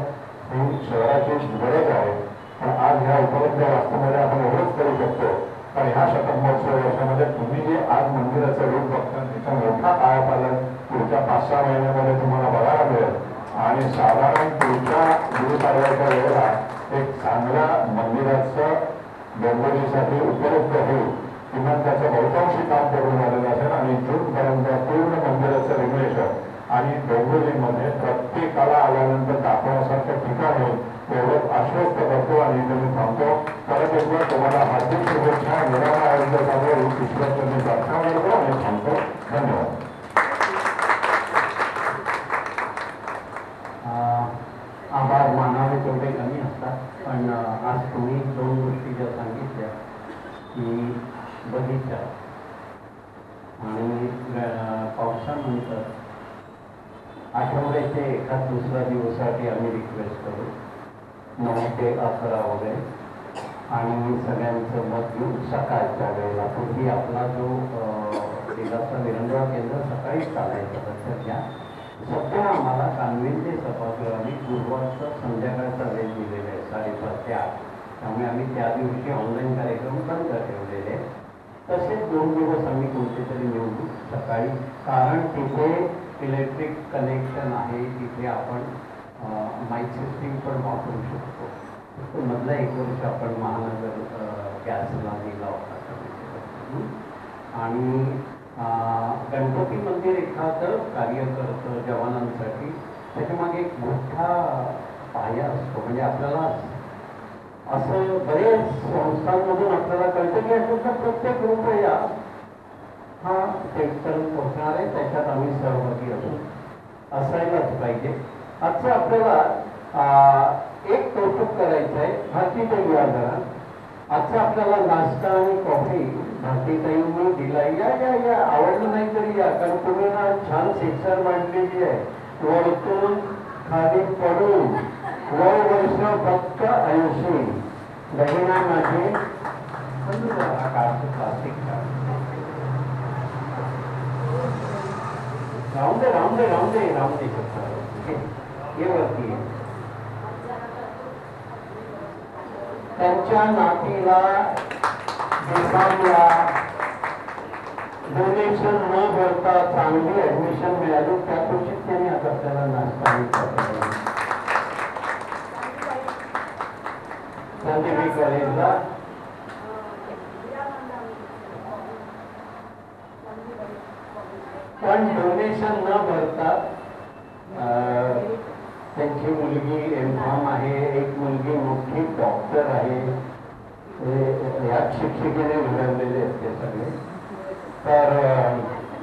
ही शहराची गरज आहे. पण आज ह्या उपलब्ध वास्तवामध्ये आपण एवढंच करू शकतो. पण ह्या शतक महोत्सव वर्षामध्ये तुम्ही जे आज मंदिराचं रूप बघता त्याचा मोठा कायापालट पुढच्या 5-6 महिन्यामध्ये तुम्हाला बघायला मिळेल. आणि साधारण पुढच्या गुरुपाडव्याच्या वेळेला एक चांगल्या मंदिराचं डोंबिवलीसाठी उपलब्ध होईल. किमान त्याचं बहुतांशी काम करून झालेलं असेल आणि जूनपर्यंत पूर्ण मंदिराचं रिनोव्हेशन आणि डोंबिवलीमध्ये प्रत्येकाला आल्यानंतर दाखवण्यासारखं ठिकाण होईल एवढंच आश्वस्त करतो आणि इथे मी थांबतो. परत एकदा तुम्हाला हार्दिक शुभेच्छा. निराळा आरोग्यासाठी ईश्वरांनी प्रार्थना करतो आणि थांबतो. धन्यवाद. आभार मानावे तेवढे कमी असतात. पण आज तुम्ही 2 गोष्टी ज्या सांगितल्या की बगीचा आणि पावसानंतर आठवड्याचे एखाद दुसऱ्या दिवसासाठी आम्ही रिक्वेस्ट करू 9 ते 11 वगैरे आणि सगळ्यांचं मत घेऊन सकाळच्या वेळेला पूर्वी आपला जो दिलासा विरंगुळा केंद्र सकाळी चालायचा लक्षात घ्या. सध्या आम्हाला कान्वेंचे सभागृहाने गुरुवारचा संध्याकाळचा वेळ दिलेला आहे 5:30 ते 8. त्यामुळे आम्ही त्या दिवशी ऑनलाईन कार्यक्रम बंद ठेवलेले. तसेच 2 दिवस आम्ही कोणते तरी निवडू सकाळी, कारण तिथे इलेक्ट्रिक कनेक्शन आहे, तिथे आपण माईक सिस्टीम पण वापरू शकतो. तो मधला 1 वर्ष आपण महानगर गॅसला दिला होता. आणि गणपती मंदिर एखादं कार्य करतं जवानांसाठी, त्याच्यामागे एक मोठा पाया असतो. म्हणजे आपल्याला असं बरेच संस्थांमधून आपल्याला कळतं की याच्यातला प्रत्येक रुपया हा शेतकऱ्यांपर्यंत पोहोचणार आहे, त्याच्यात आम्ही सहभागी असू, असायलाच पाहिजे. आजचं आपल्याला एक कौतुक करायचं आहे. भारतीताई या जरा आजचा आपल्याला नाश्ता आणि कॉफी भारतीताईंनी दिला. या आवडलं नाही तरी या, कारण तुम्ही ना छान शिक्षण मांडलेली आहे. वरतून खाली पडून वर्ष फक्त 80 बहिणा माझे काढतो प्लास्टिक राहून दे ये वरती त्यांच्या नातीला देसाईला डोनेशन न भरता चांगली ऍडमिशन मिळाली. त्या खुशीत त्यांनी आता आपल्याला नाश्ता संजीवी कॉलेजला पण डोनेशन न भरता त्यांची मुलगी एम.फॉर्म आहे, एक मुलगी मोठी डॉक्टर आहे. याच शिक्षिकेने घडवलेले असते सगळे. तर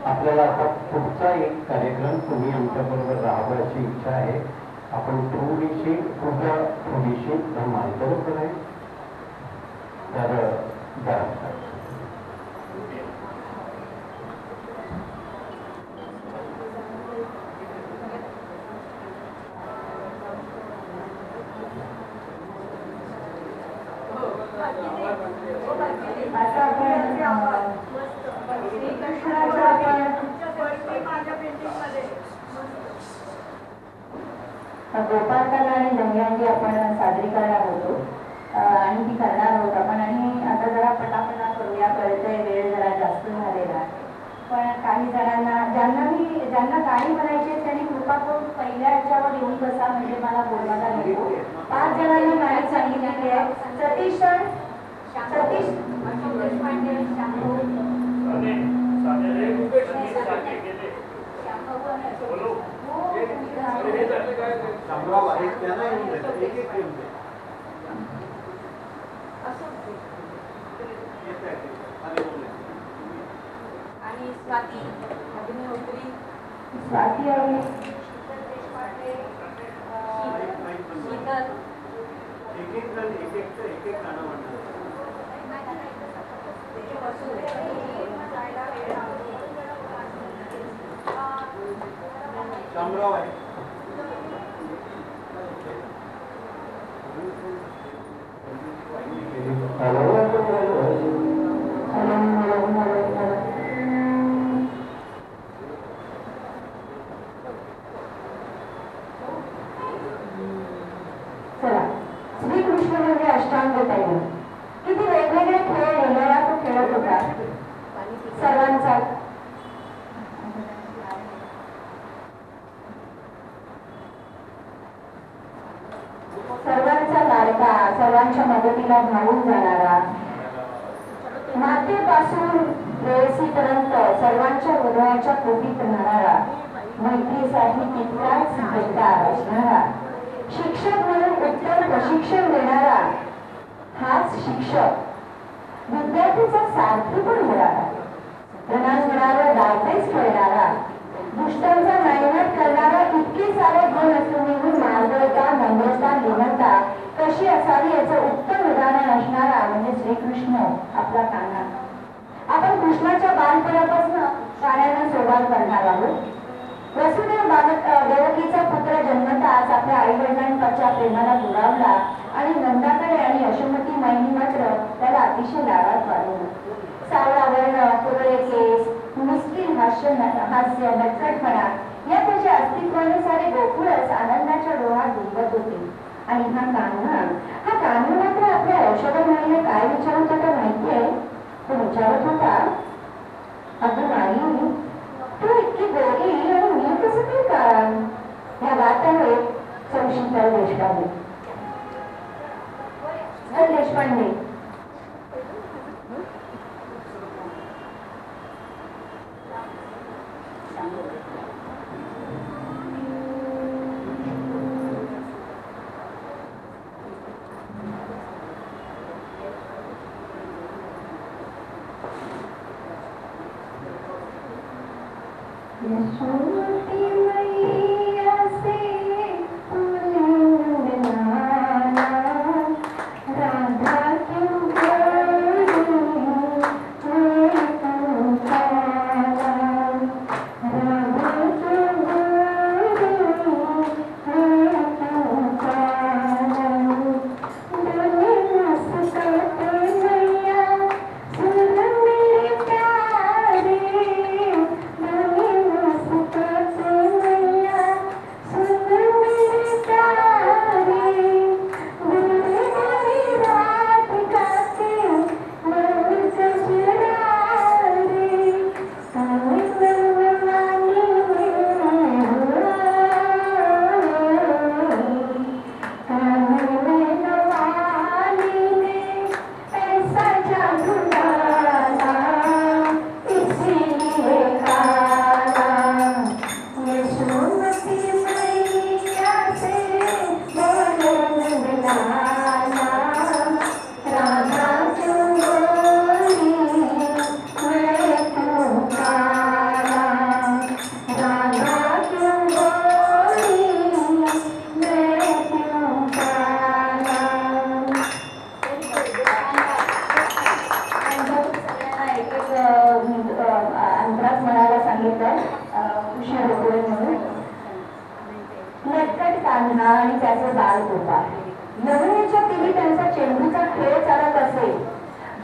आपल्याला आता पुढचा एक कार्यक्रम तुम्ही आमच्याबरोबर राहावा अशी इच्छा आहे. आपण थोडीशी माहिती पण आहे तर जरा आता आपण श्रीकृष्णाच्या गोपाळकाला आणि दंग्यांची आपण साजरी करणार होतो आणि ती करणार आहोत आपण. आणि आता जरा पटापटा करूया, कळतंय वेळ जरा जास्त झालेला. पण काही जणांना ज्यांना गाणी म्हणायची त्यांनी कृपा करून पहिल्या याच्यावर येऊन बसा, म्हणजे मला बोलवायला नको. 5 जणांनी गाणी सांगितलेली आहे. सतीश आणि स्वाती अग्निहोत्री, स्वाती आहे, शीतल, शामराव आहे. चला, श्रीकृष्ण म्हणजे अष्टांग दैवत. किती वेगवेगळे खेळ वेगळा तो खेळत होता. सर्वांचा लाडका, सर्वांच्या मदतीला धावून जाणारा, मातेपासून प्रेयसीपर्यंत सर्वांच्या हृदयाच्या कोपीत राहणारा, मैत्रीसाठी तितकाच बेकार असणारा, शिक्षक म्हणून उत्तम प्रशिक्षण देणारा हाच शिक्षक, विद्यार्थीचा सारथी पण होणारा, रणांगणावर डावपेच खेळणारा, दुष्टांचा नायनाट करणारा, इतके सारे गुण असूनही मार्गवता, नम्रता, लीनता कशी असावी याचं उत्तम उदाहरण असणारा म्हणजे श्रीकृष्ण आपला कान्हा. आपण कृष्णाच्या बालपणापासून गाण्याला सुरुवात करणार आहोत. वसुदेव देवकीचा पुत्र जन्मताच आपल्या आई वडिलांच्या प्रेमाला दुरावला आणि नंदाकडे आणि यशोमती माईनी मात्र त्याला अतिशय लाडात वाढवलं. सावळा वर्ण, कुरळे केस, मिस्किल हास्य, नटखटपणा या त्याच्या अस्तित्वाने सारे गोकुळच आनंदाच्या डोळ्यात डुंबत होते. आणि हा कान्हा मात्र आपल्या औषधामाईने काय विचारत होता माहितीये? तो विचारत होता, अगं माई, तू इतकी गोरी आणि मी कसं काय कारण? या बात आहे सौशीतल देशपांडे. देशपांडे यशोमती मैया से राधा क्यों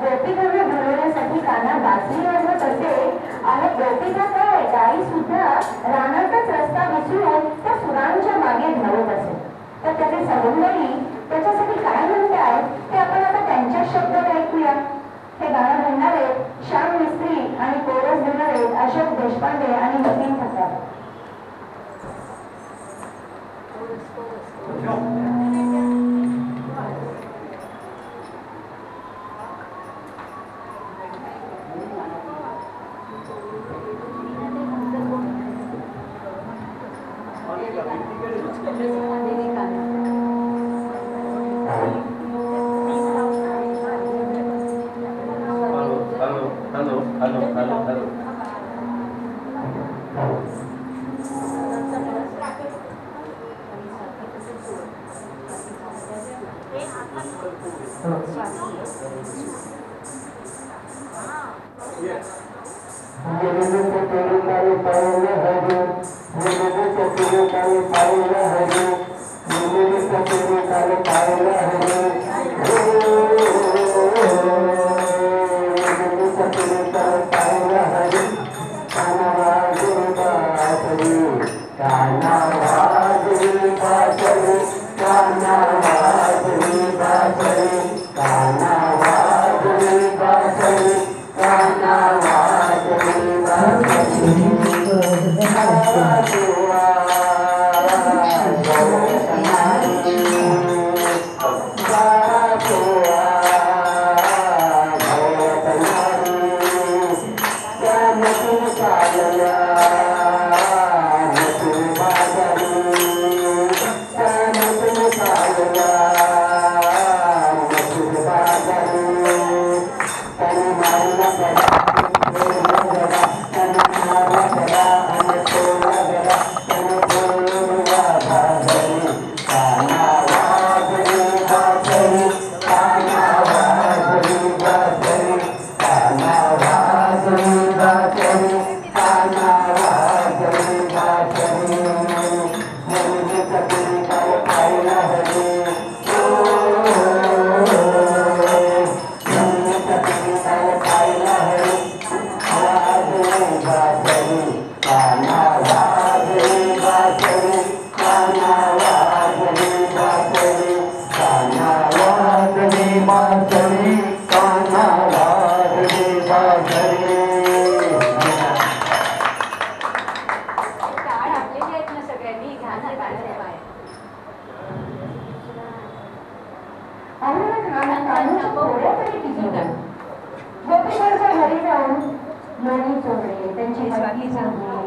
गोपिकांना भरवण्यासाठी काना बासरी वाजवत असे आणि गोपिका काय गाई सुद्धा रानातच रस्ता विसरून त्या सुरांच्या मागे धावत असे. तर त्याचे सौंदर्य त्याच्यासाठी काय म्हणताय ते आपण आता त्यांच्याच शब्दात ऐकूया. हे गाणं म्हणणारे श्याम मिस्त्री आणि कोरस देणारे अशोक देशपांडे आणि नितीन ठक्कर.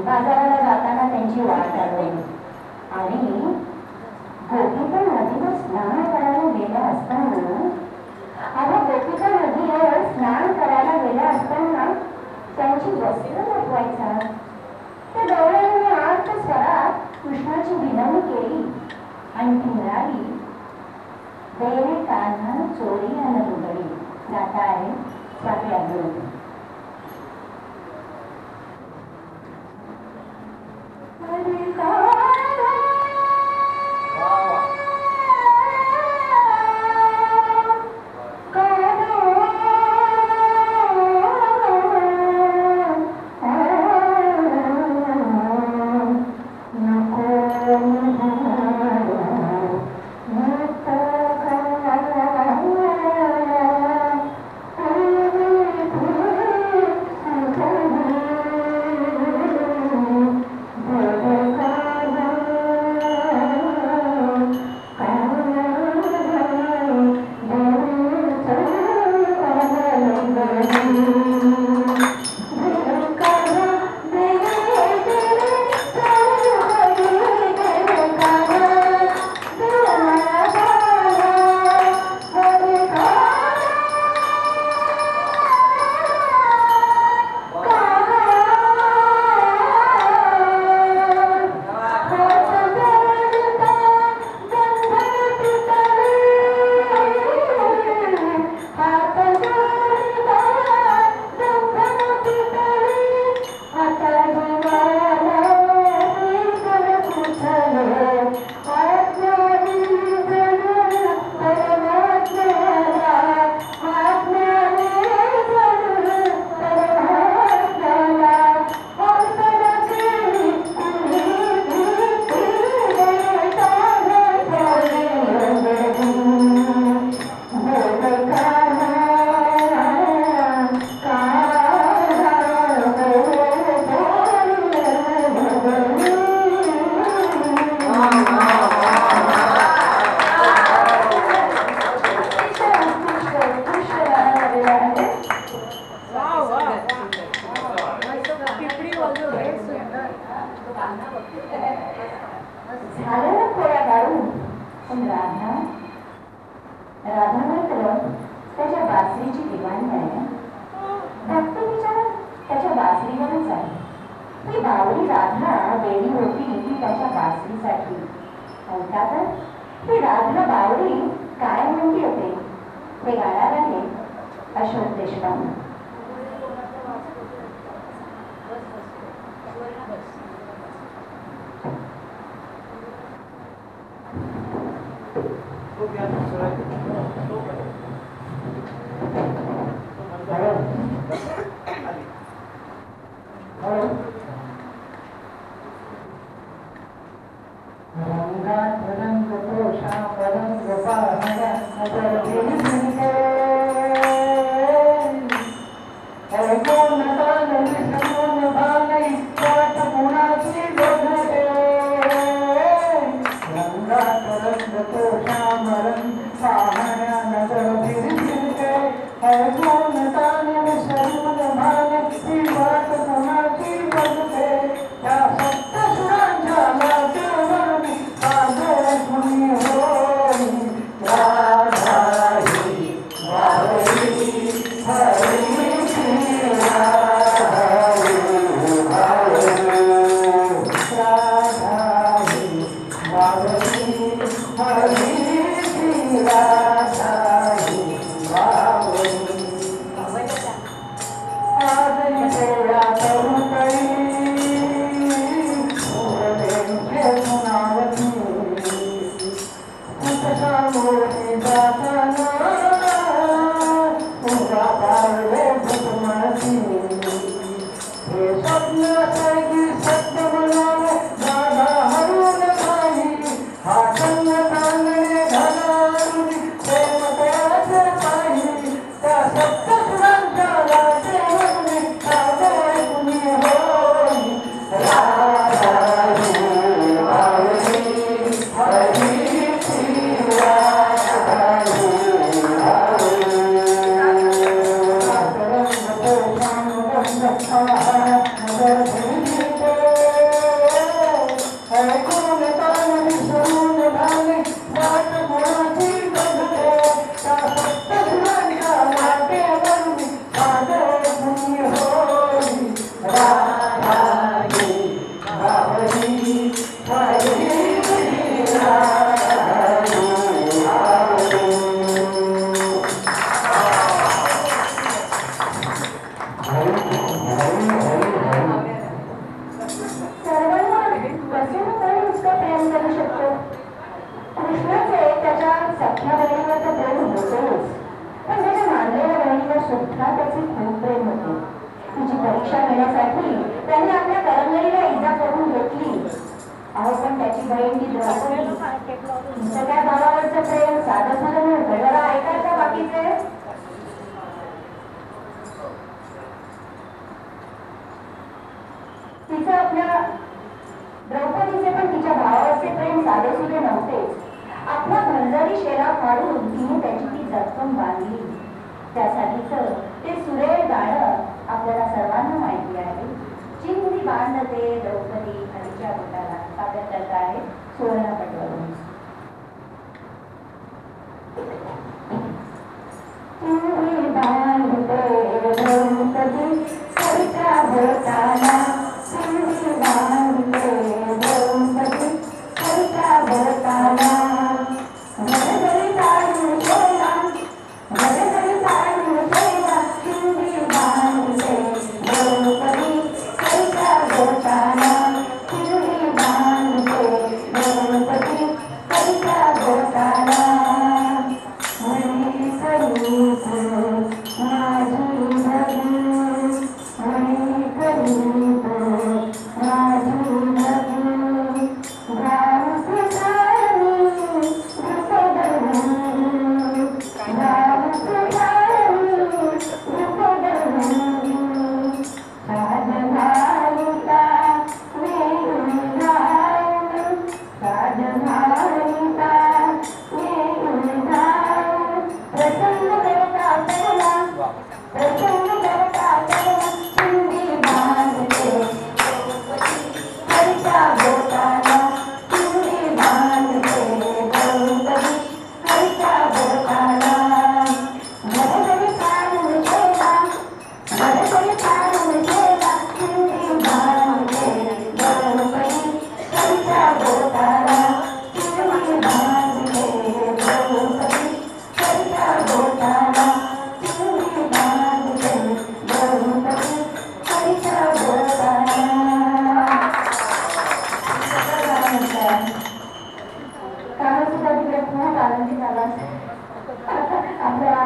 बाजाराला जाताना त्यांची वाट लागली आणि गोपिका नदीवर स्नान करायला गेल्या असताना गोपिका नदीवर स्नान करायला गेल्या असताना त्यांची वस्त्र लपवायचा. त्या गवळ्यांनी आर्त स्वरात कृष्णाची विनवणी केली आणि ती म्हणाली, देरे कान्हा चोरी आणि लुगडी. गाता आहे स्वाती आंदोलन. बासरीची दिवाणी आहे. भक्ती त्याच्या बासरीवरच आहे. ती बावरी राधा वेडी होती ती त्याच्या बासरीसाठी. अर्थातच ती राधा बावरी काय म्हणते होते ते गाणार आहे अशोक देशपांडे.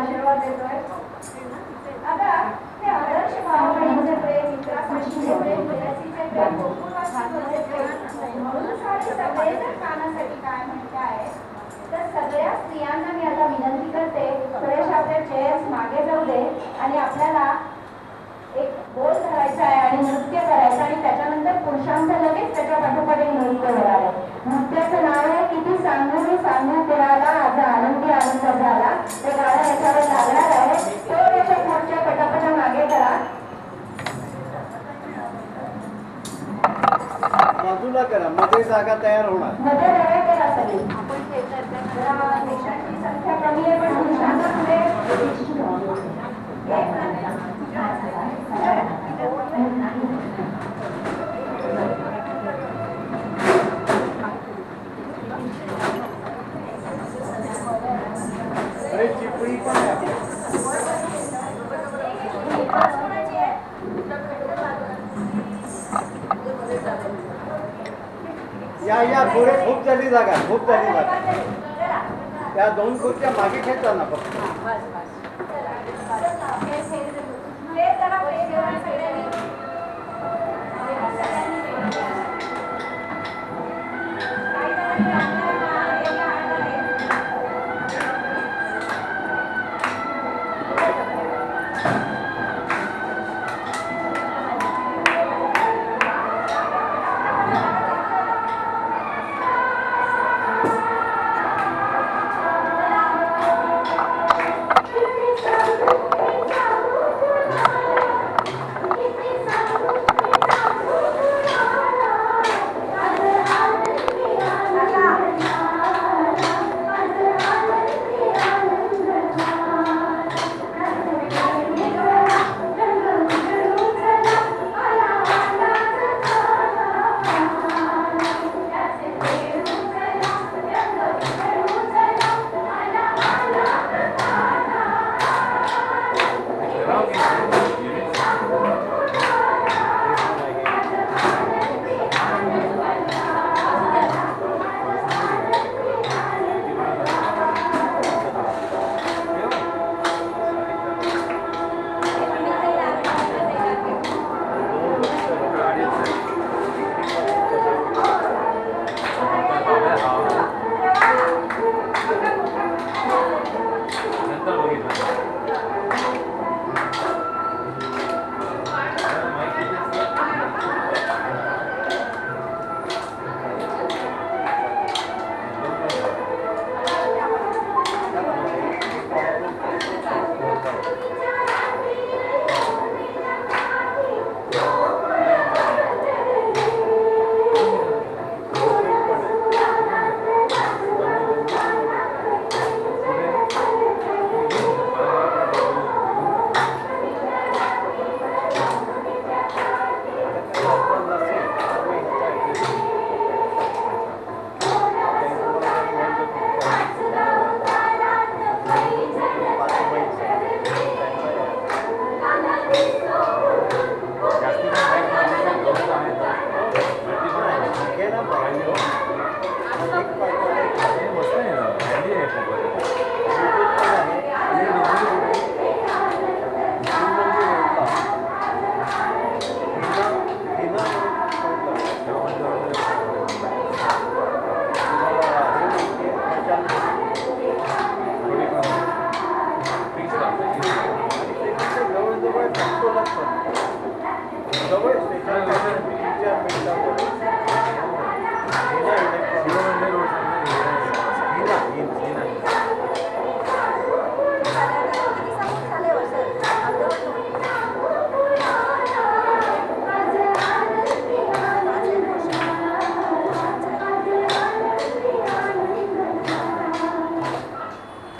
आशीर्वाद देतोय. आता ते आदर्श भावनेचे प्रेम, मित्रासाठीचे प्रेम, प्रेयसीचे प्रेम, कुटुंबासाठीचे प्रेम, म्हणून सगळे जर कानासाठी काय म्हणते आहे तर सगळ्या स्त्रियांना मी आता विनंती करते, सुरेश आपल्या चेअर्स मागे जाऊ दे आणि आपल्याला एक बोल धरायचा आहे आणि नृत्य करायचं आणि त्याच्यानंतर पुरुषांचं लगेच त्याच्या पाठोपाठ एक नृत्य होणार आहे. नृत्याचं नाव आहे किती सांगू मी सांगू कोणाला, आज आनंदी आनंद झाला. ते गाणं याच्यावर लागणार आहे. थोड्याशा पुढच्या पटापटा मागे करा. बाजूला करा, मध्ये जागा तयार होणार. मध्ये जागा करा सगळी. जरा देशांची संख्या कमी आहे पण पुरुषांना पुढे अरे चिपळी पण आहे आपल्या. या पुढे खूप झाली जागा, खूप झाली जागा. त्या 2 खुर्च्या मागे खेचा ना फक्त.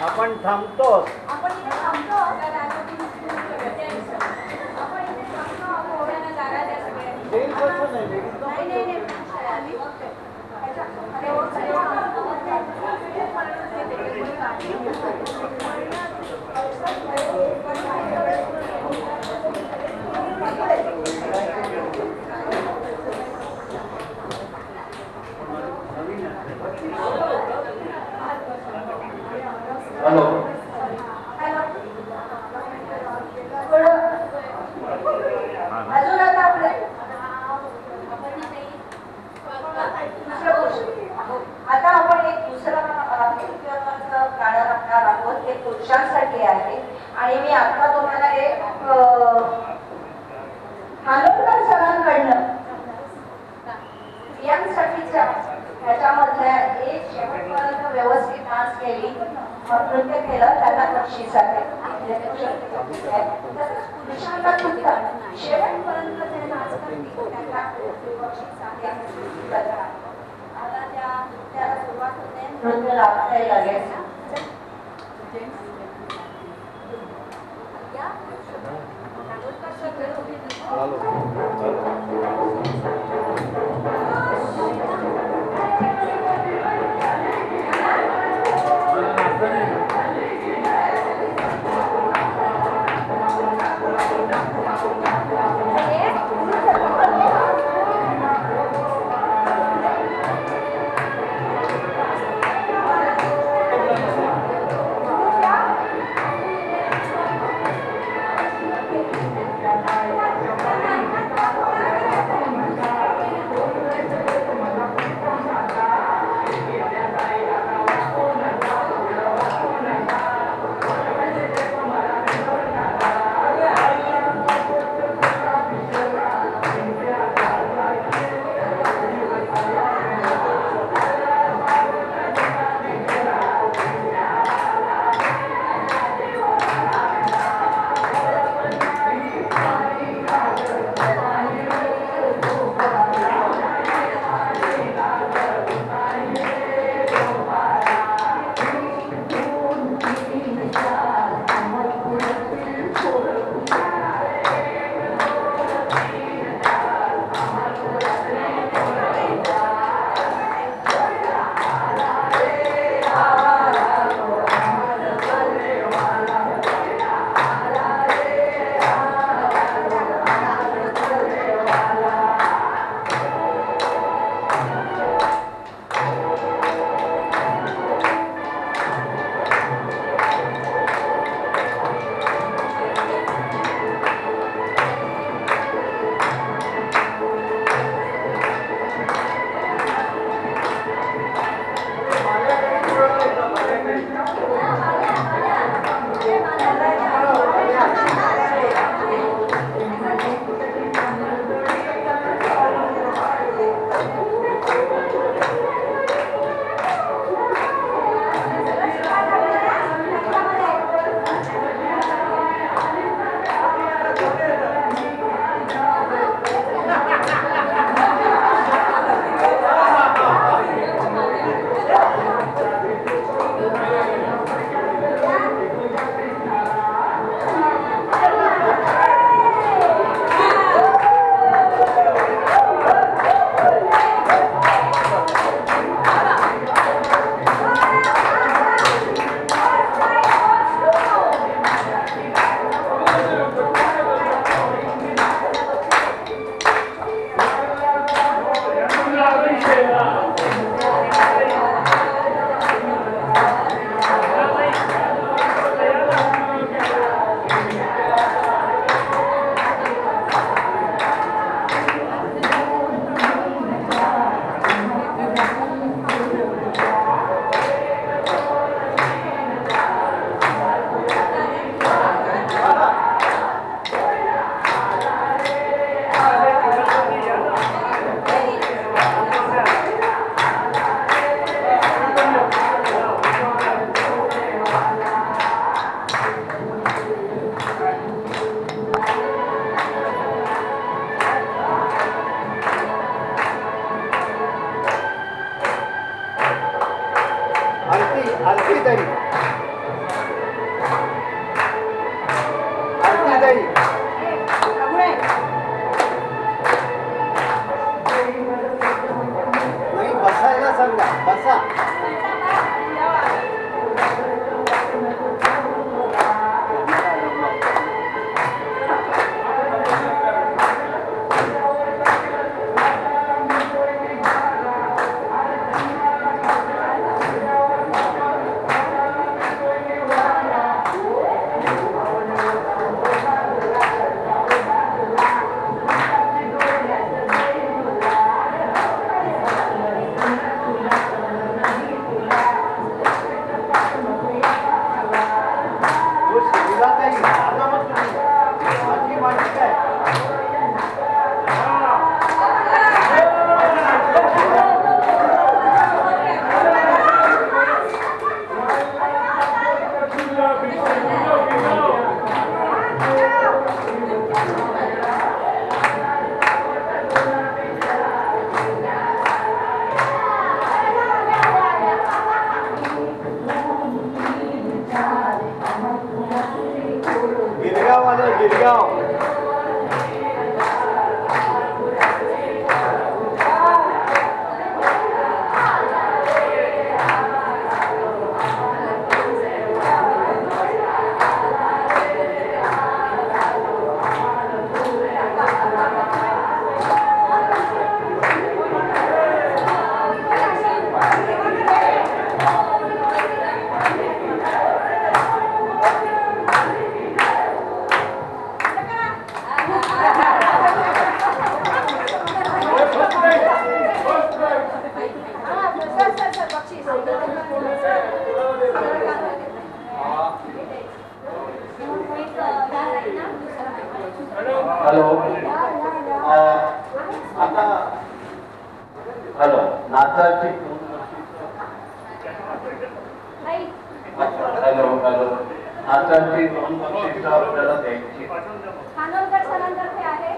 आपण थांबतो. आपण इथे थांबतो. आपण इथे थांबतो. थोड्यानं जागा द्या सगळ्यांनी. नाही, नाही, नाही. मी आता तुम्हाला एक हानोटकर सरांकडनं यांसाठीच्या ह्याच्यामधल्या एक शेवटपर्यंत व्यवस्थित डान्स केली नृत्य केलं त्यांना बक्षीस आहे. तसंच पुरुषांना सुद्धा शेवटपर्यंत जे नाच करतील त्यांना बक्षीस आहे. आता त्याला सुरुवात होते नृत्य लागतंय लगेच. गिरगाव आलं गिरगाव. हॅलो आता हॅलो नाचाची हॅलो हॅलो नाचाची 2 बक्षिसं आपल्याला द्यायची. खानोलकर सरांतर्फे आहे.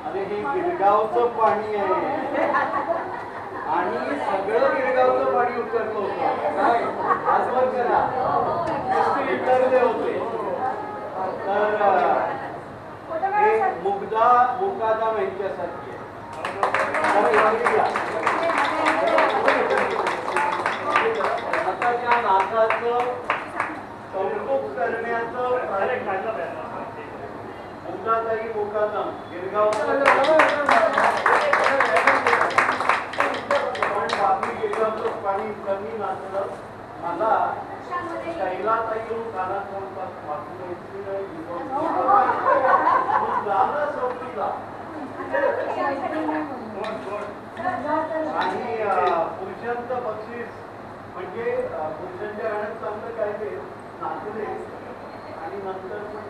अरे हे गिरगावचं पाणी आहे आणि सगळं गिरगावचं पाणी उतरलं होतं. काय आजवर करा उतरले होते. तर हे मुकादम यांच्यासाठी आता त्या नाचाचं कौतुक करण्याचं मुकाताई मुकादम गिरगावचं पण बाकी गिरगावचं पाणी कमी नाचलं. मला शैलाताई येऊन कानात म्हणतात झालं सोबतीला आणि पुरुषांचं बक्षीस म्हणजे पुरुषांच्या गाण्यात चांगलं काय ते नाचले आणि नंतर पण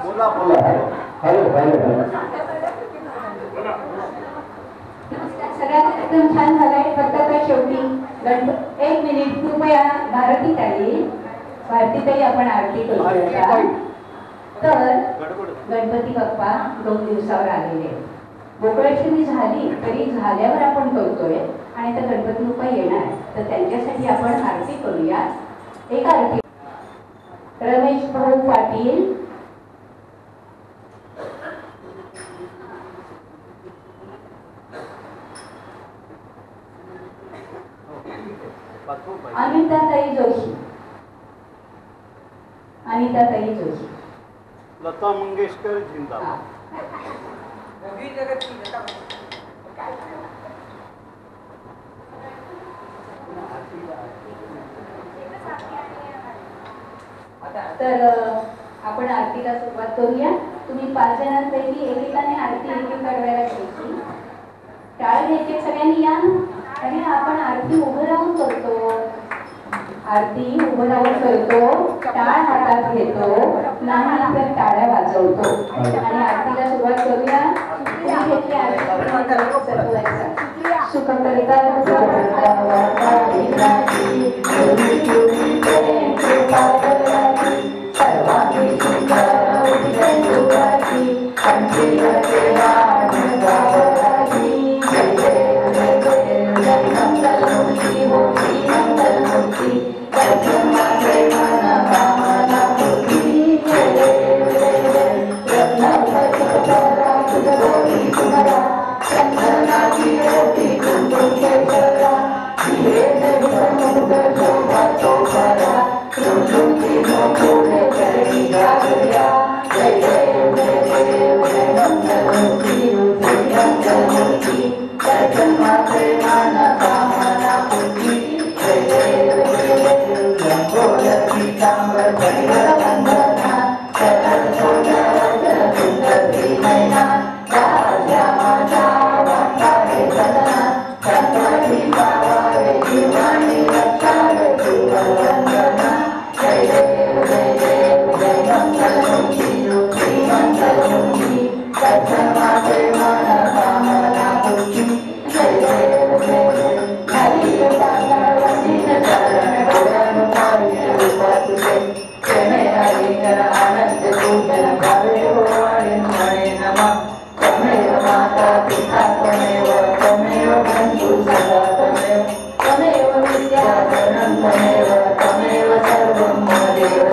बोला बोला हॅलो हॅलो सगळ्यात एकदम छान झालंय. फक्त आता शेवटी 1 मिनिट कृपया भारतीताई आपण आरती करूया. तर गणपती बाप्पा 2 दिवसावर आलेले. गोकुळाष्टमी झाली तरी झाल्यावर आपण करतोय आणि आता गणपती बाप्पा येणार तर त्यांच्यासाठी आपण आरती करूया. एक आरती रमेश भाऊ पाटील, अनिताताई जोशी, लता मंगेशकर जिंदाबाद. तर आपण आरतीला सुरुवात करूया. तुम्ही 5 जणांपैकी एकेकाने आरती कडवायला घ्यायची. टाळ घ्यायचे सगळ्यांनी या आणि आपण आरती उभं राहून करतो. टाळ हातात घेतो नाही तर टाळ्या वाजवतो आणि आरतीला सुरुवात करूया. सुखकरिता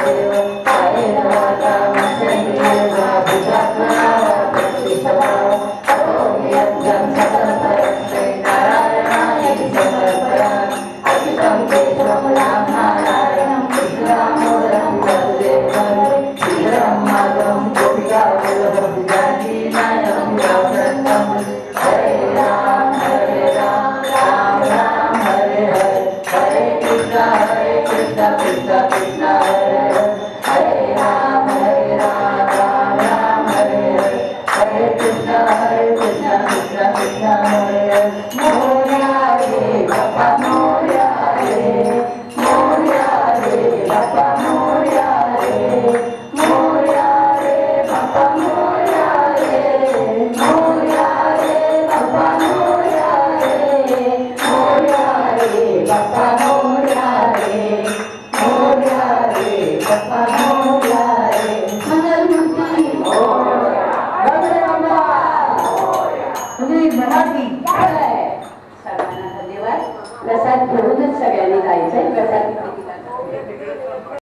देव